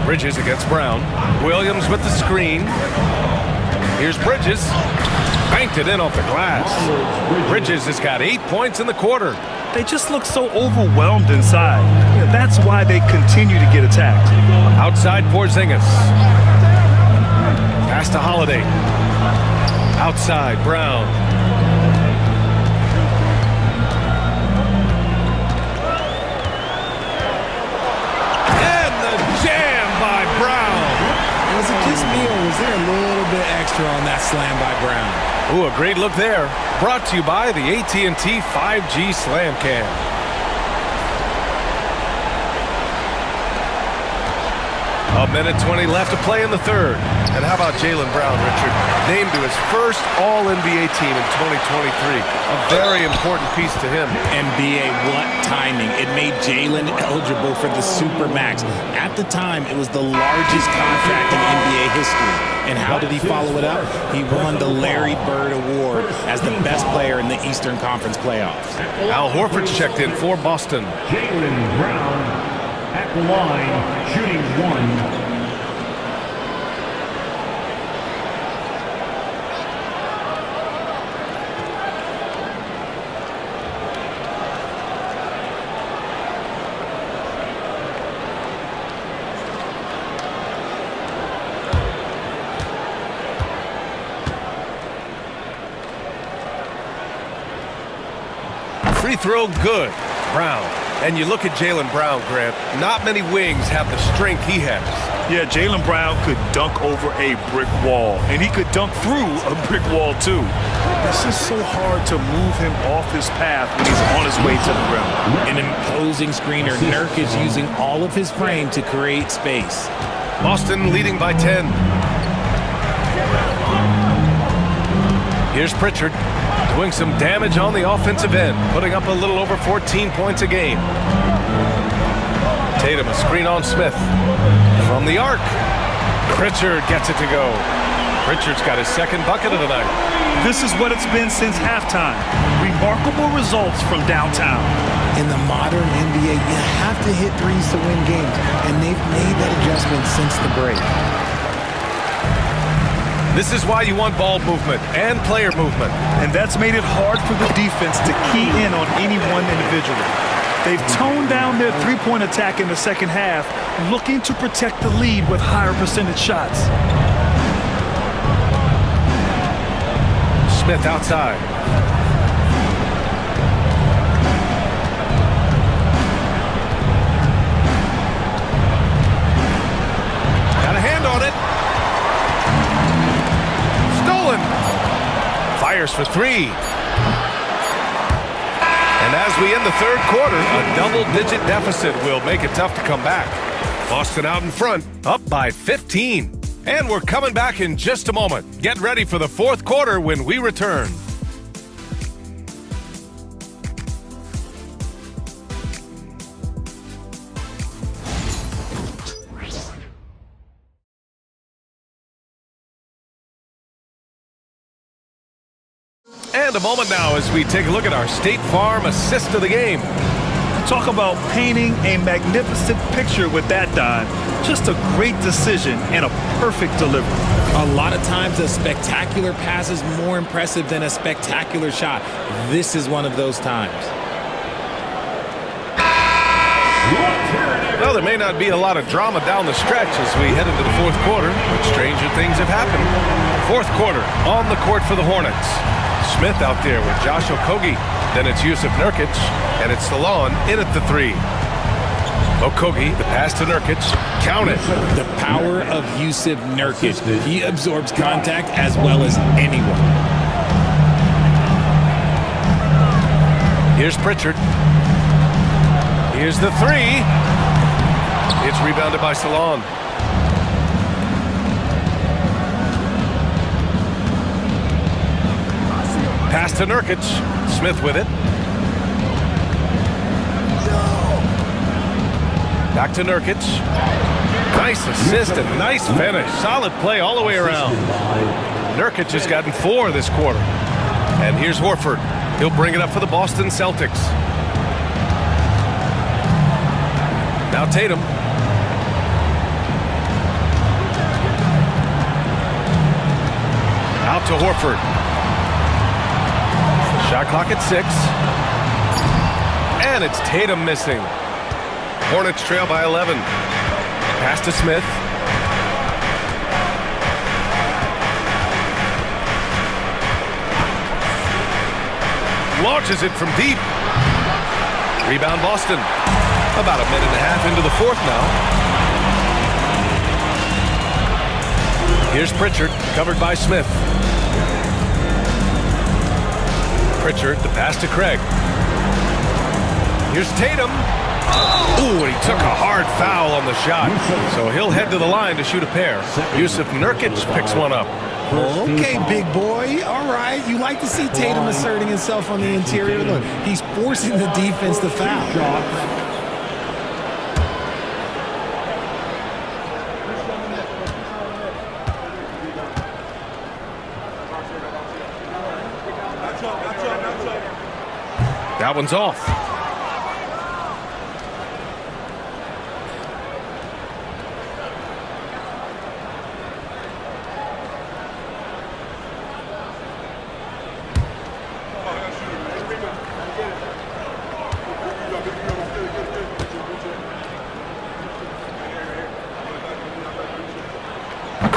Bridges against Brown. Williams with the screen. Here's Bridges. Banked it in off the glass. Bridges has got 8 points in the quarter. They just look so overwhelmed inside. Yeah, that's why they continue to get attacked. Outside Porzingis. Pass to Holiday. Outside Brown. Was it just me, or was there a little bit extra on that slam by Brown? Ooh, a great look there. Brought to you by the AT&T 5G Slam Cam. A minute 20 left to play in the third. And how about Jaylen Brown, Richard? Named to his first All-NBA team in 2023. A very important piece to him. NBA, what timing. It made Jaylen eligible for the Supermax. At the time, it was the largest contract in NBA history. And how did he follow it up? He won the Larry Bird Award as the best player in the Eastern Conference playoffs. Al Horford's checked in for Boston. Jaylen Brown at the line, shooting 1. Free throw good. Brown. And you look at Jaylen Brown, Grant. Not many wings have the strength he has. Yeah, Jaylen Brown could dunk over a brick wall, and he could dunk through a brick wall too. It's just so hard to move him off his path when he's on his way to the rim. An imposing screener. Nurk is using all of his frame to create space. Boston leading by 10. Here's Pritchard. Doing some damage on the offensive end, putting up a little over 14 points a game. Tatum, a screen on Smith. From the arc, Pritchard gets it to go. Pritchard's got his second bucket of the night. This is what it's been since halftime. Remarkable results from downtown. In the modern NBA, you have to hit threes to win games, and they've made that adjustment since the break. This is why you want ball movement and player movement. And that's made it hard for the defense to key in on any one individual. They've toned down their three-point attack in the second half, looking to protect the lead with higher percentage shots. Smith outside. Got a hand on it. Fires for three. And as we end the third quarter, a double-digit deficit will make it tough to come back. Boston out in front, up by 15. And we're coming back in just a moment. Get ready for the fourth quarter when we return. And a moment now as we take a look at our State Farm assist of the game. Talk about painting a magnificent picture with that dive. Just a great decision and a perfect delivery. A lot of times a spectacular pass is more impressive than a spectacular shot. This is one of those times. Well, there may not be a lot of drama down the stretch as we head into the fourth quarter, but stranger things have happened. Fourth quarter on the court for the Hornets. Smith out there with Josh Okogie. Then it's Yusuf Nurkic, and it's Salon in at the three. Okogie, the pass to Nurkic. Count it. The power of Yusuf Nurkic. He absorbs contact as well as anyone. Here's Pritchard. Here's the three. It's rebounded by Salon. Pass to Nurkic. Smith with it. Back to Nurkic. Nice assist and nice finish. Solid play all the way around. Nurkic has gotten 4 this quarter. And here's Horford. He'll bring it up for the Boston Celtics. Now Tatum. Out to Horford. Shot clock at 6. And it's Tatum missing. Hornets trail by 11. Pass to Smith. Launches it from deep. Rebound Boston. About a minute and a half into the fourth now. Here's Pritchard, covered by Smith. Pritchard, the pass to Craig. Here's Tatum. Ooh, and he took a hard foul on the shot. So he'll head to the line to shoot a pair. Yusuf Nurkic picks one up. Okay, big boy. All right. You like to see Tatum asserting himself on the interior. Look, he's forcing the defense to foul. That one's off.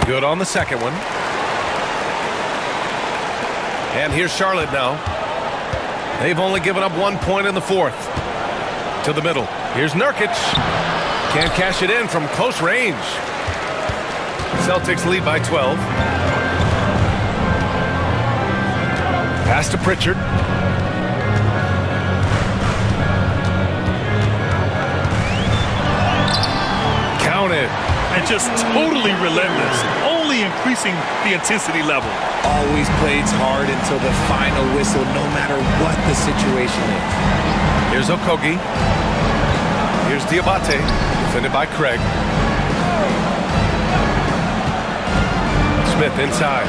Good on the second one. And here's Charlotte now. They've only given up 1 point in the fourth. To the middle. Here's Nurkic. Can't cash it in from close range. Celtics lead by 12. Pass to Pritchard. Counted. And just totally relentless, only increasing the intensity level. Always plays hard until the final whistle, no matter what the situation is. Here's Okogie. Here's Diabate, defended by Craig. Smith inside.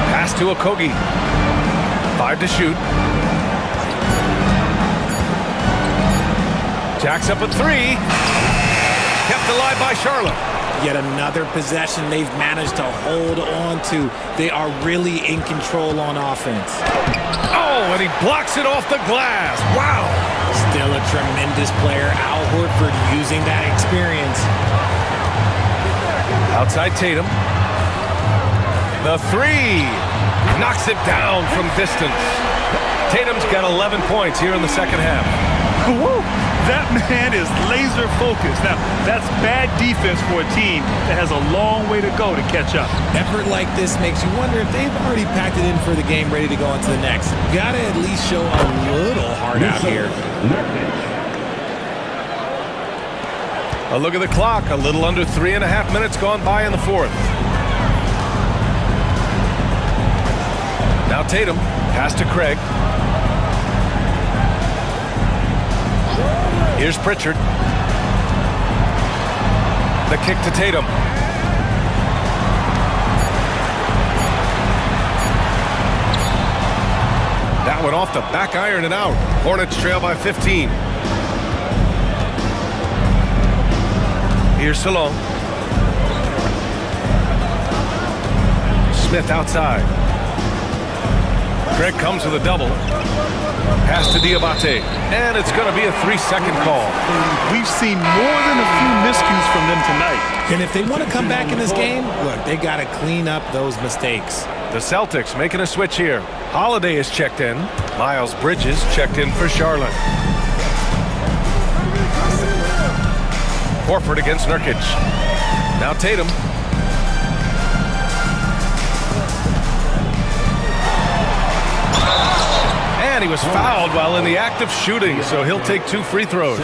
Pass to Okogie. 5 to shoot. Jacks up a 3. Kept alive by Charlotte. Yet another possession they've managed to hold on to. They are really in control on offense. Oh, and he blocks it off the glass. Wow. Still a tremendous player. Al Horford using that experience. Outside Tatum. The 3. Knocks it down from distance. Tatum's got 11 points here in the second half. Woo! That man is laser focused. Now, that's bad defense for a team that has a long way to go to catch up. Effort like this makes you wonder if they've already packed it in for the game, ready to go on to the next. Gotta at least show a little heart out here. A look at the clock. A little under 3.5 minutes gone by in the fourth. Now Tatum. Pass to Craig. Here's Pritchard. The kick to Tatum. went off the back iron and out. Hornets trail by 15. Here's Salon. Smith outside. Greg comes with a double. Pass to Diabate. And it's going to be a 3-second call. We've seen more than a few miscues from them tonight. And if they want to come back in this game, look, they got to clean up those mistakes. The Celtics making a switch here. Holiday is checked in. Miles Bridges checked in for Charlotte. Horford against Nurkic. Now Tatum. And he was fouled while in the act of shooting, so he'll take 2 free throws.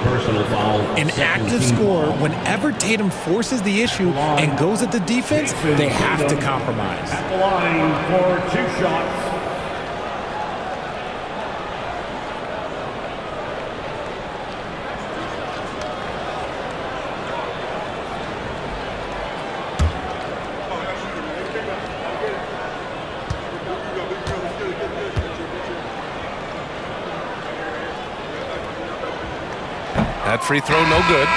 Personal foul. An active scorer, whenever Tatum forces the issue and goes at the defense, they have to compromise. At the line for 2 shots. That free throw no good.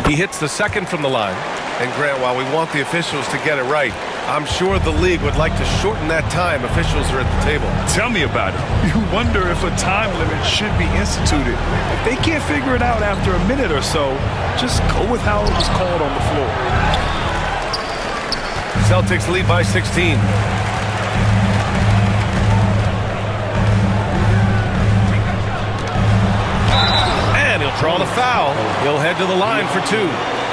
He hits the second from the line. And Grant, while we want the officials to get it right, I'm sure the league would like to shorten that time officials are at the table. Tell me about it. You wonder if a time limit should be instituted. If they can't figure it out after a minute or so, just go with how it was called on the floor. Celtics lead by 16. And he'll draw the foul. He'll head to the line for 2.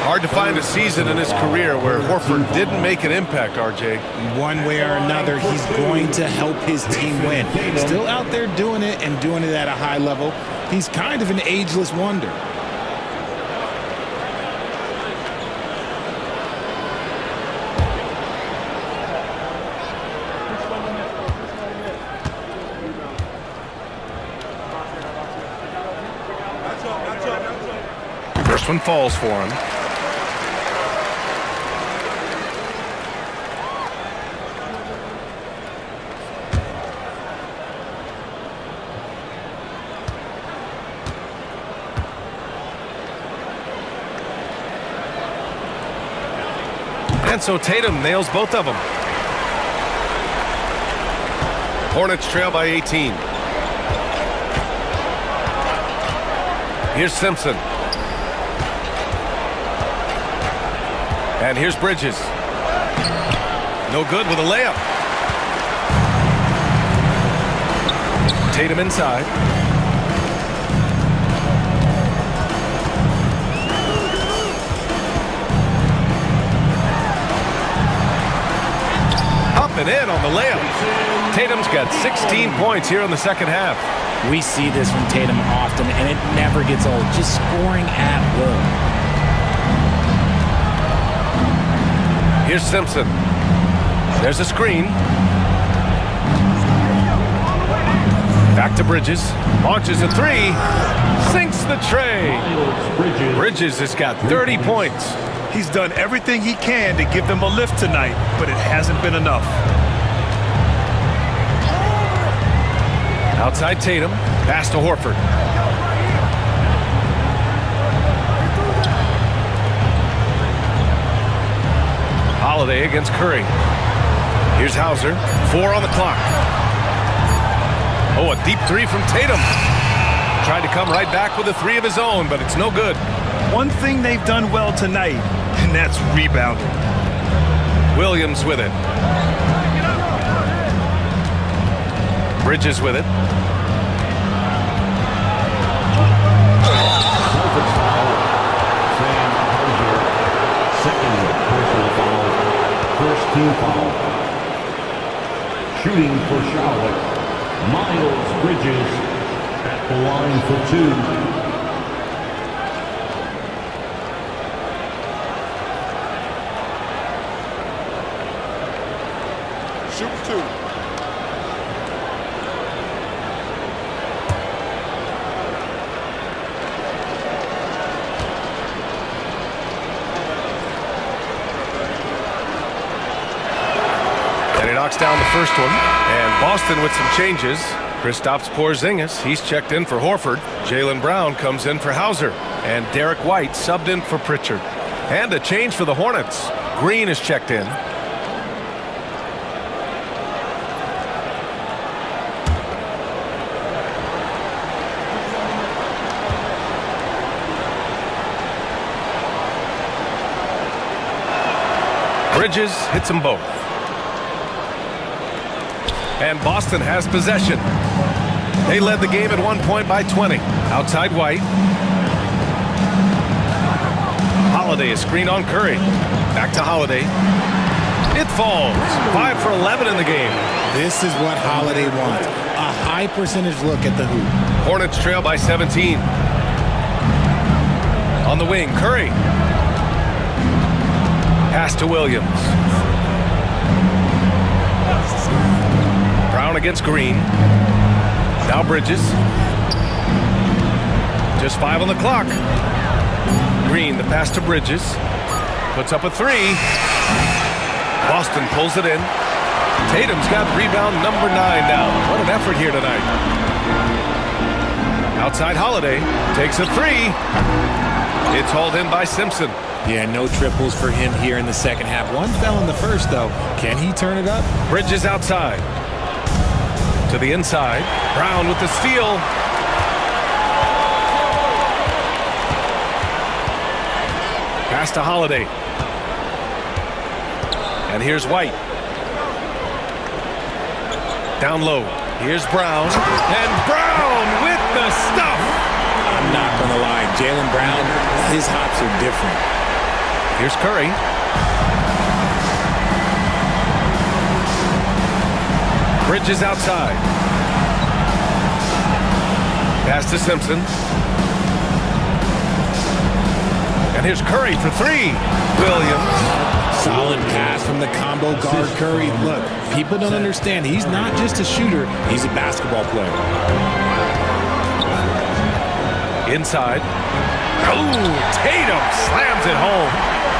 Hard to find a season in his career where Horford didn't make an impact, RJ. One way or another, he's going to help his team win. Still out there doing it and doing it at a high level. He's kind of an ageless wonder. First one falls for him. And so Tatum nails both of them. Hornets trail by 18. Here's Simpson. And here's Bridges. No good with a layup. Tatum inside. Up and in on the layup. Tatum's got 16 points here in the second half. We see this from Tatum often, and it never gets old. Just scoring at will. Here's Simpson. There's a screen. Back to Bridges. Launches a 3. Sinks the tray. Bridges has got 30 points. He's done everything he can to give them a lift tonight, but it hasn't been enough. Outside Tatum. Pass to Horford. Holiday against Curry. Here's Hauser. 4 on the clock. Oh, a deep 3 from Tatum. Tried to come right back with a 3 of his own, but it's no good. One thing they've done well tonight, and that's rebounding. Williams with it. Bridges with it. Second personal foul. First team foul. Shooting for Charlotte, Miles Bridges at at the line for two. Shoot two. And he knocks down the first one. And Boston with some changes. Kristaps Porzingis, he's checked in for Horford. Jaylen Brown comes in for Hauser. And Derek White subbed in for Pritchard. And a change for the Hornets. Green is checked in. Bridges hits them both. And Boston has possession. They led the game at one point by 20. Outside White. Holiday is screen on Curry. Back to Holiday. It falls. 5 for 11 in the game. This is what Holiday wants. A high percentage look at the hoop. Hornets trail by 17. On the wing, Curry. Pass to Williams. Brown against Green. Now Bridges. Just 5 on the clock. Green, the pass to Bridges. Puts up a 3. Boston pulls it in. Tatum's got rebound number 9 now. What an effort here tonight. Outside Holiday. Takes a 3. It's hauled in by Simpson. Yeah, no triples for him here in the second half. One fell in the first, though. Can he turn it up? Bridges outside. To the inside. Brown with the steal. Pass to Holiday. And here's White. Down low. Here's Brown. And Brown with the stuff. I'm not going to lie. Jaylen Brown, his hops are different. Here's Curry. Bridges outside. Pass to Simpson. And here's Curry for 3. Williams. Solid pass from the combo guard Curry. Look, people don't understand. He's not just a shooter. He's a basketball player. Inside. Oh, Tatum slams it home.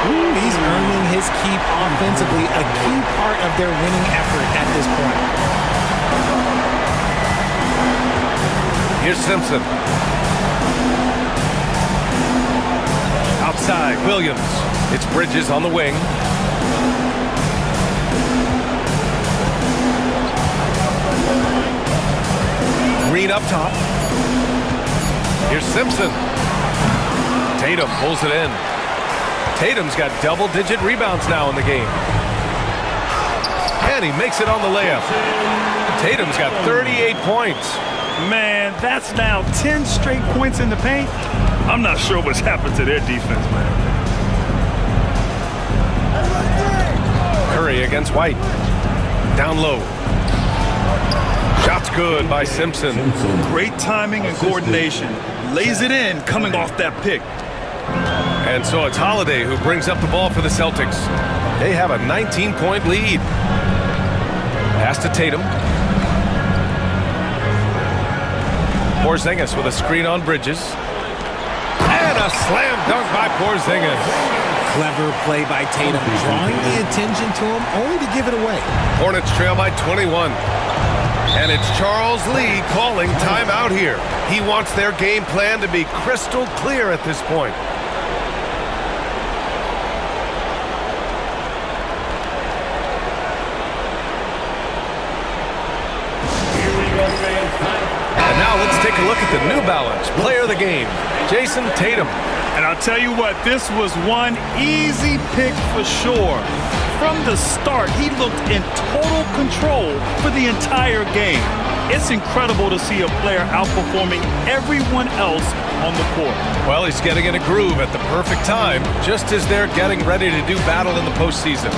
Ooh, he's earning his keep offensively, a key part of their winning effort at this point. Here's Simpson. Outside, Williams. It's Bridges on the wing. Green up top. Here's Simpson. Tatum pulls it in. Tatum's got double-digit rebounds now in the game. And he makes it on the layup. Tatum's got 38 points. Man, that's now 10 straight points in the paint. I'm not sure what's happened to their defense, man. Curry against White. Down low. Shot's good by Simpson. Great timing and coordination. Lays it in coming off that pick. And so it's Holiday who brings up the ball for the Celtics. They have a 19-point lead. Pass to Tatum. Porzingis with a screen on Bridges. And a slam dunk by Porzingis. Clever play by Tatum, drawing the attention to him only to give it away. Hornets trail by 21. And it's Charles Lee calling timeout here. He wants their game plan to be crystal clear at this point. And now let's take a look at the New Balance player of the game, Jason Tatum. And I'll tell you what, this was one easy pick for sure. From the start, he looked in total control for the entire game. It's incredible to see a player outperforming everyone else on the court. Well, he's getting in a groove at the perfect time, just as they're getting ready to do battle in the postseason.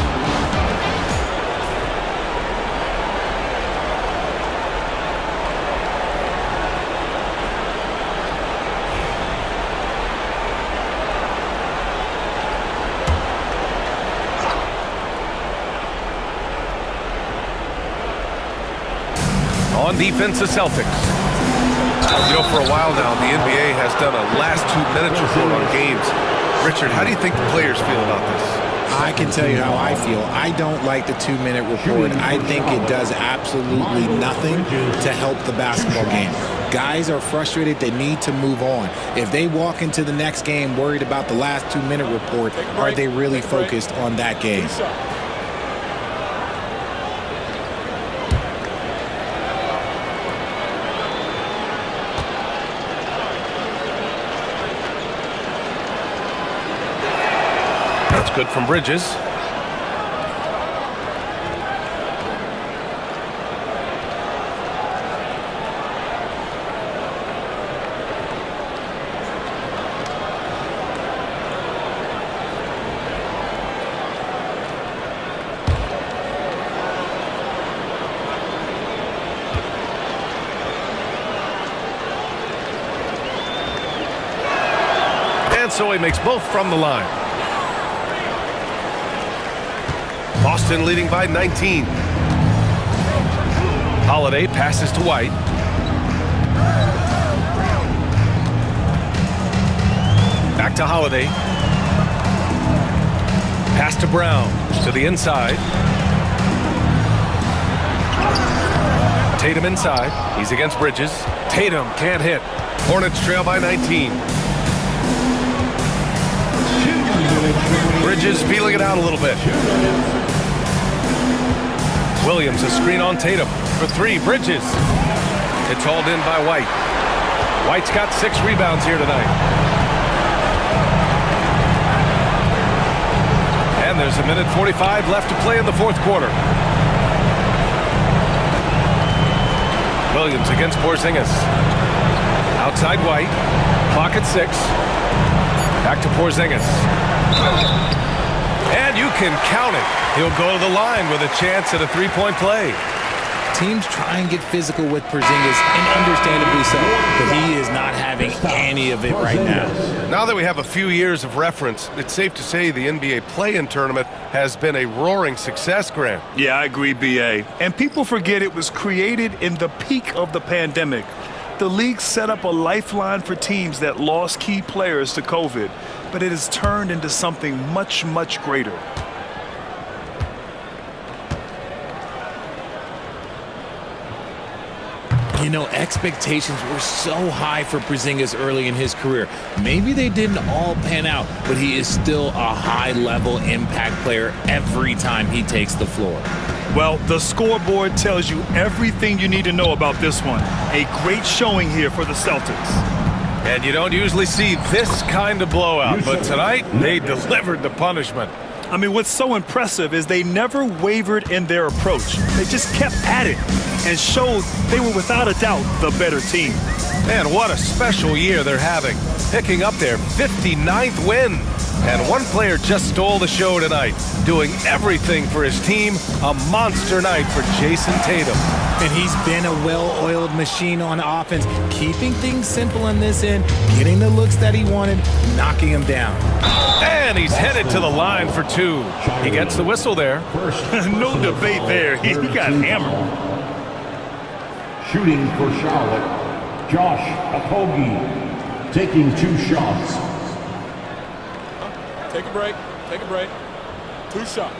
On defense, the Celtics. You know, for a while now, the NBA has done a last 2 minutes report on games. Richard, how do you think the players feel about this? I can tell you how I feel. I don't like the 2-minute report. I think it does absolutely nothing to help the basketball game. Guys are frustrated. They need to move on. If they walk into the next game worried about the last 2-minute report, are they really focused on that game? That's good from Bridges. And so he makes both from the line. Boston leading by 19. Holiday passes to White. Back to Holiday. Pass to Brown. To the inside. Tatum inside. He's against Bridges. Tatum can't hit. Hornets trail by 19. Bridges feeling it out a little bit. Williams, a screen on Tatum. For 3, Bridges. It's hauled in by White. White's got 6 rebounds here tonight. And there's 1:45 left to play in the fourth quarter. Williams against Porzingis. Outside White. Clock at 6. Back to Porzingis. And you can count it. He'll go to the line with a chance at a 3-point play. Teams try and get physical with Porzingis, and understandably so, but he is not having any of it right now. Now that we have a few years of reference, it's safe to say the NBA play-in tournament has been a roaring success, Grant. Yeah, I agree, B.A. And people forget it was created in the peak of the pandemic. The league set up a lifeline for teams that lost key players to COVID, but it has turned into something much, much greater. You know, expectations were so high for Porzingis early in his career. Maybe they didn't all pan out, but he is still a high-level impact player every time he takes the floor. Well, the scoreboard tells you everything you need to know about this one. A great showing here for the Celtics. And you don't usually see this kind of blowout, but tonight they delivered the punishment. I mean, what's so impressive is they never wavered in their approach. They just kept at it and showed they were without a doubt the better team. And what a special year they're having, picking up their 59th win. And one player just stole the show tonight, doing everything for his team. A monster night for Jason Tatum. And he's been a well-oiled machine on offense, keeping things simple in this end, getting the looks that he wanted, knocking them down. And he's headed to the line for 2. He gets the whistle there. No debate there. He got hammered. Shooting for Charlotte, Josh Okogie, taking 2 shots. Take a break. Take a break. 2 shots.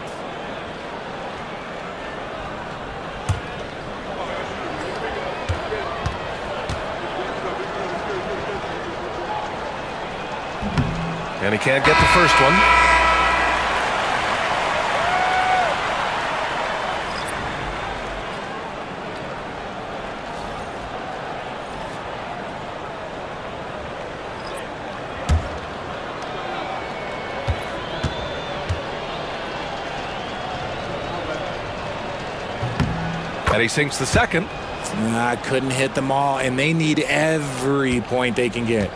And he can't get the first one. And he sinks the second. Couldn't hit them all, and they need every point they can get.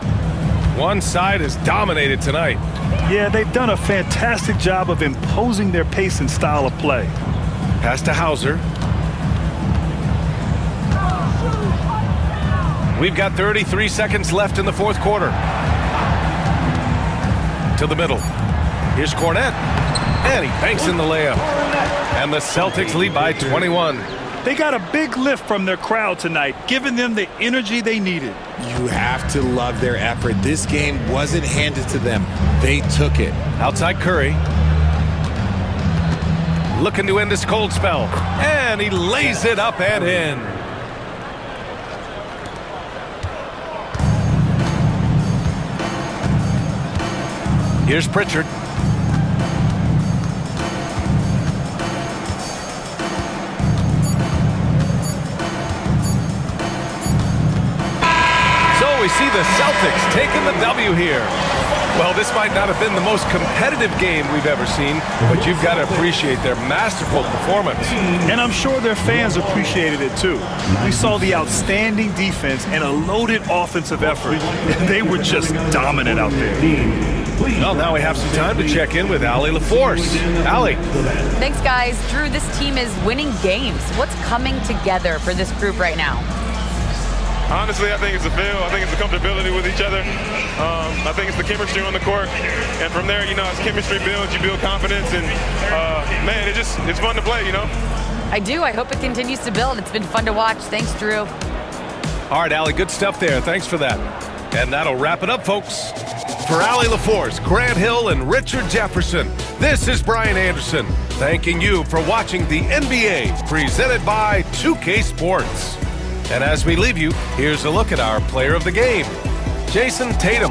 One side is dominated tonight. Yeah, they've done a fantastic job of imposing their pace and style of play. Pass to Hauser. We've got 33 seconds left in the fourth quarter. To the middle. Here's Cornette. And he banks in the layup. And the Celtics lead by 21. They got a big lift from their crowd tonight, giving them the energy they needed. You have to love their effort. This game wasn't handed to them. They took it. Outside Curry. Looking to end this cold spell. And he lays it up and in. Here's Pritchard. So we see the Celtics taking the W here. Well, this might not have been the most competitive game we've ever seen, but you've got to appreciate their masterful performance. And I'm sure their fans appreciated it too. We saw the outstanding defense and a loaded offensive effort. They were just dominant out there. Well, now we have some time to check in with Allie LaForce. Allie. Thanks, guys. Drew, this team is winning games. What's coming together for this group right now? Honestly, I think it's the feel. I think it's the comfortability with each other. I think it's the chemistry on the court. And from there, as chemistry builds, you build confidence. And, man, it's fun to play, I do. I hope it continues to build. It's been fun to watch. Thanks, Drew. All right, Allie, good stuff there. Thanks for that. And that'll wrap it up, folks. For Allie LaForce, Grant Hill, and Richard Jefferson, this is Brian Anderson, thanking you for watching the NBA, presented by 2K Sports. And as we leave you, here's a look at our player of the game, Jason Tatum.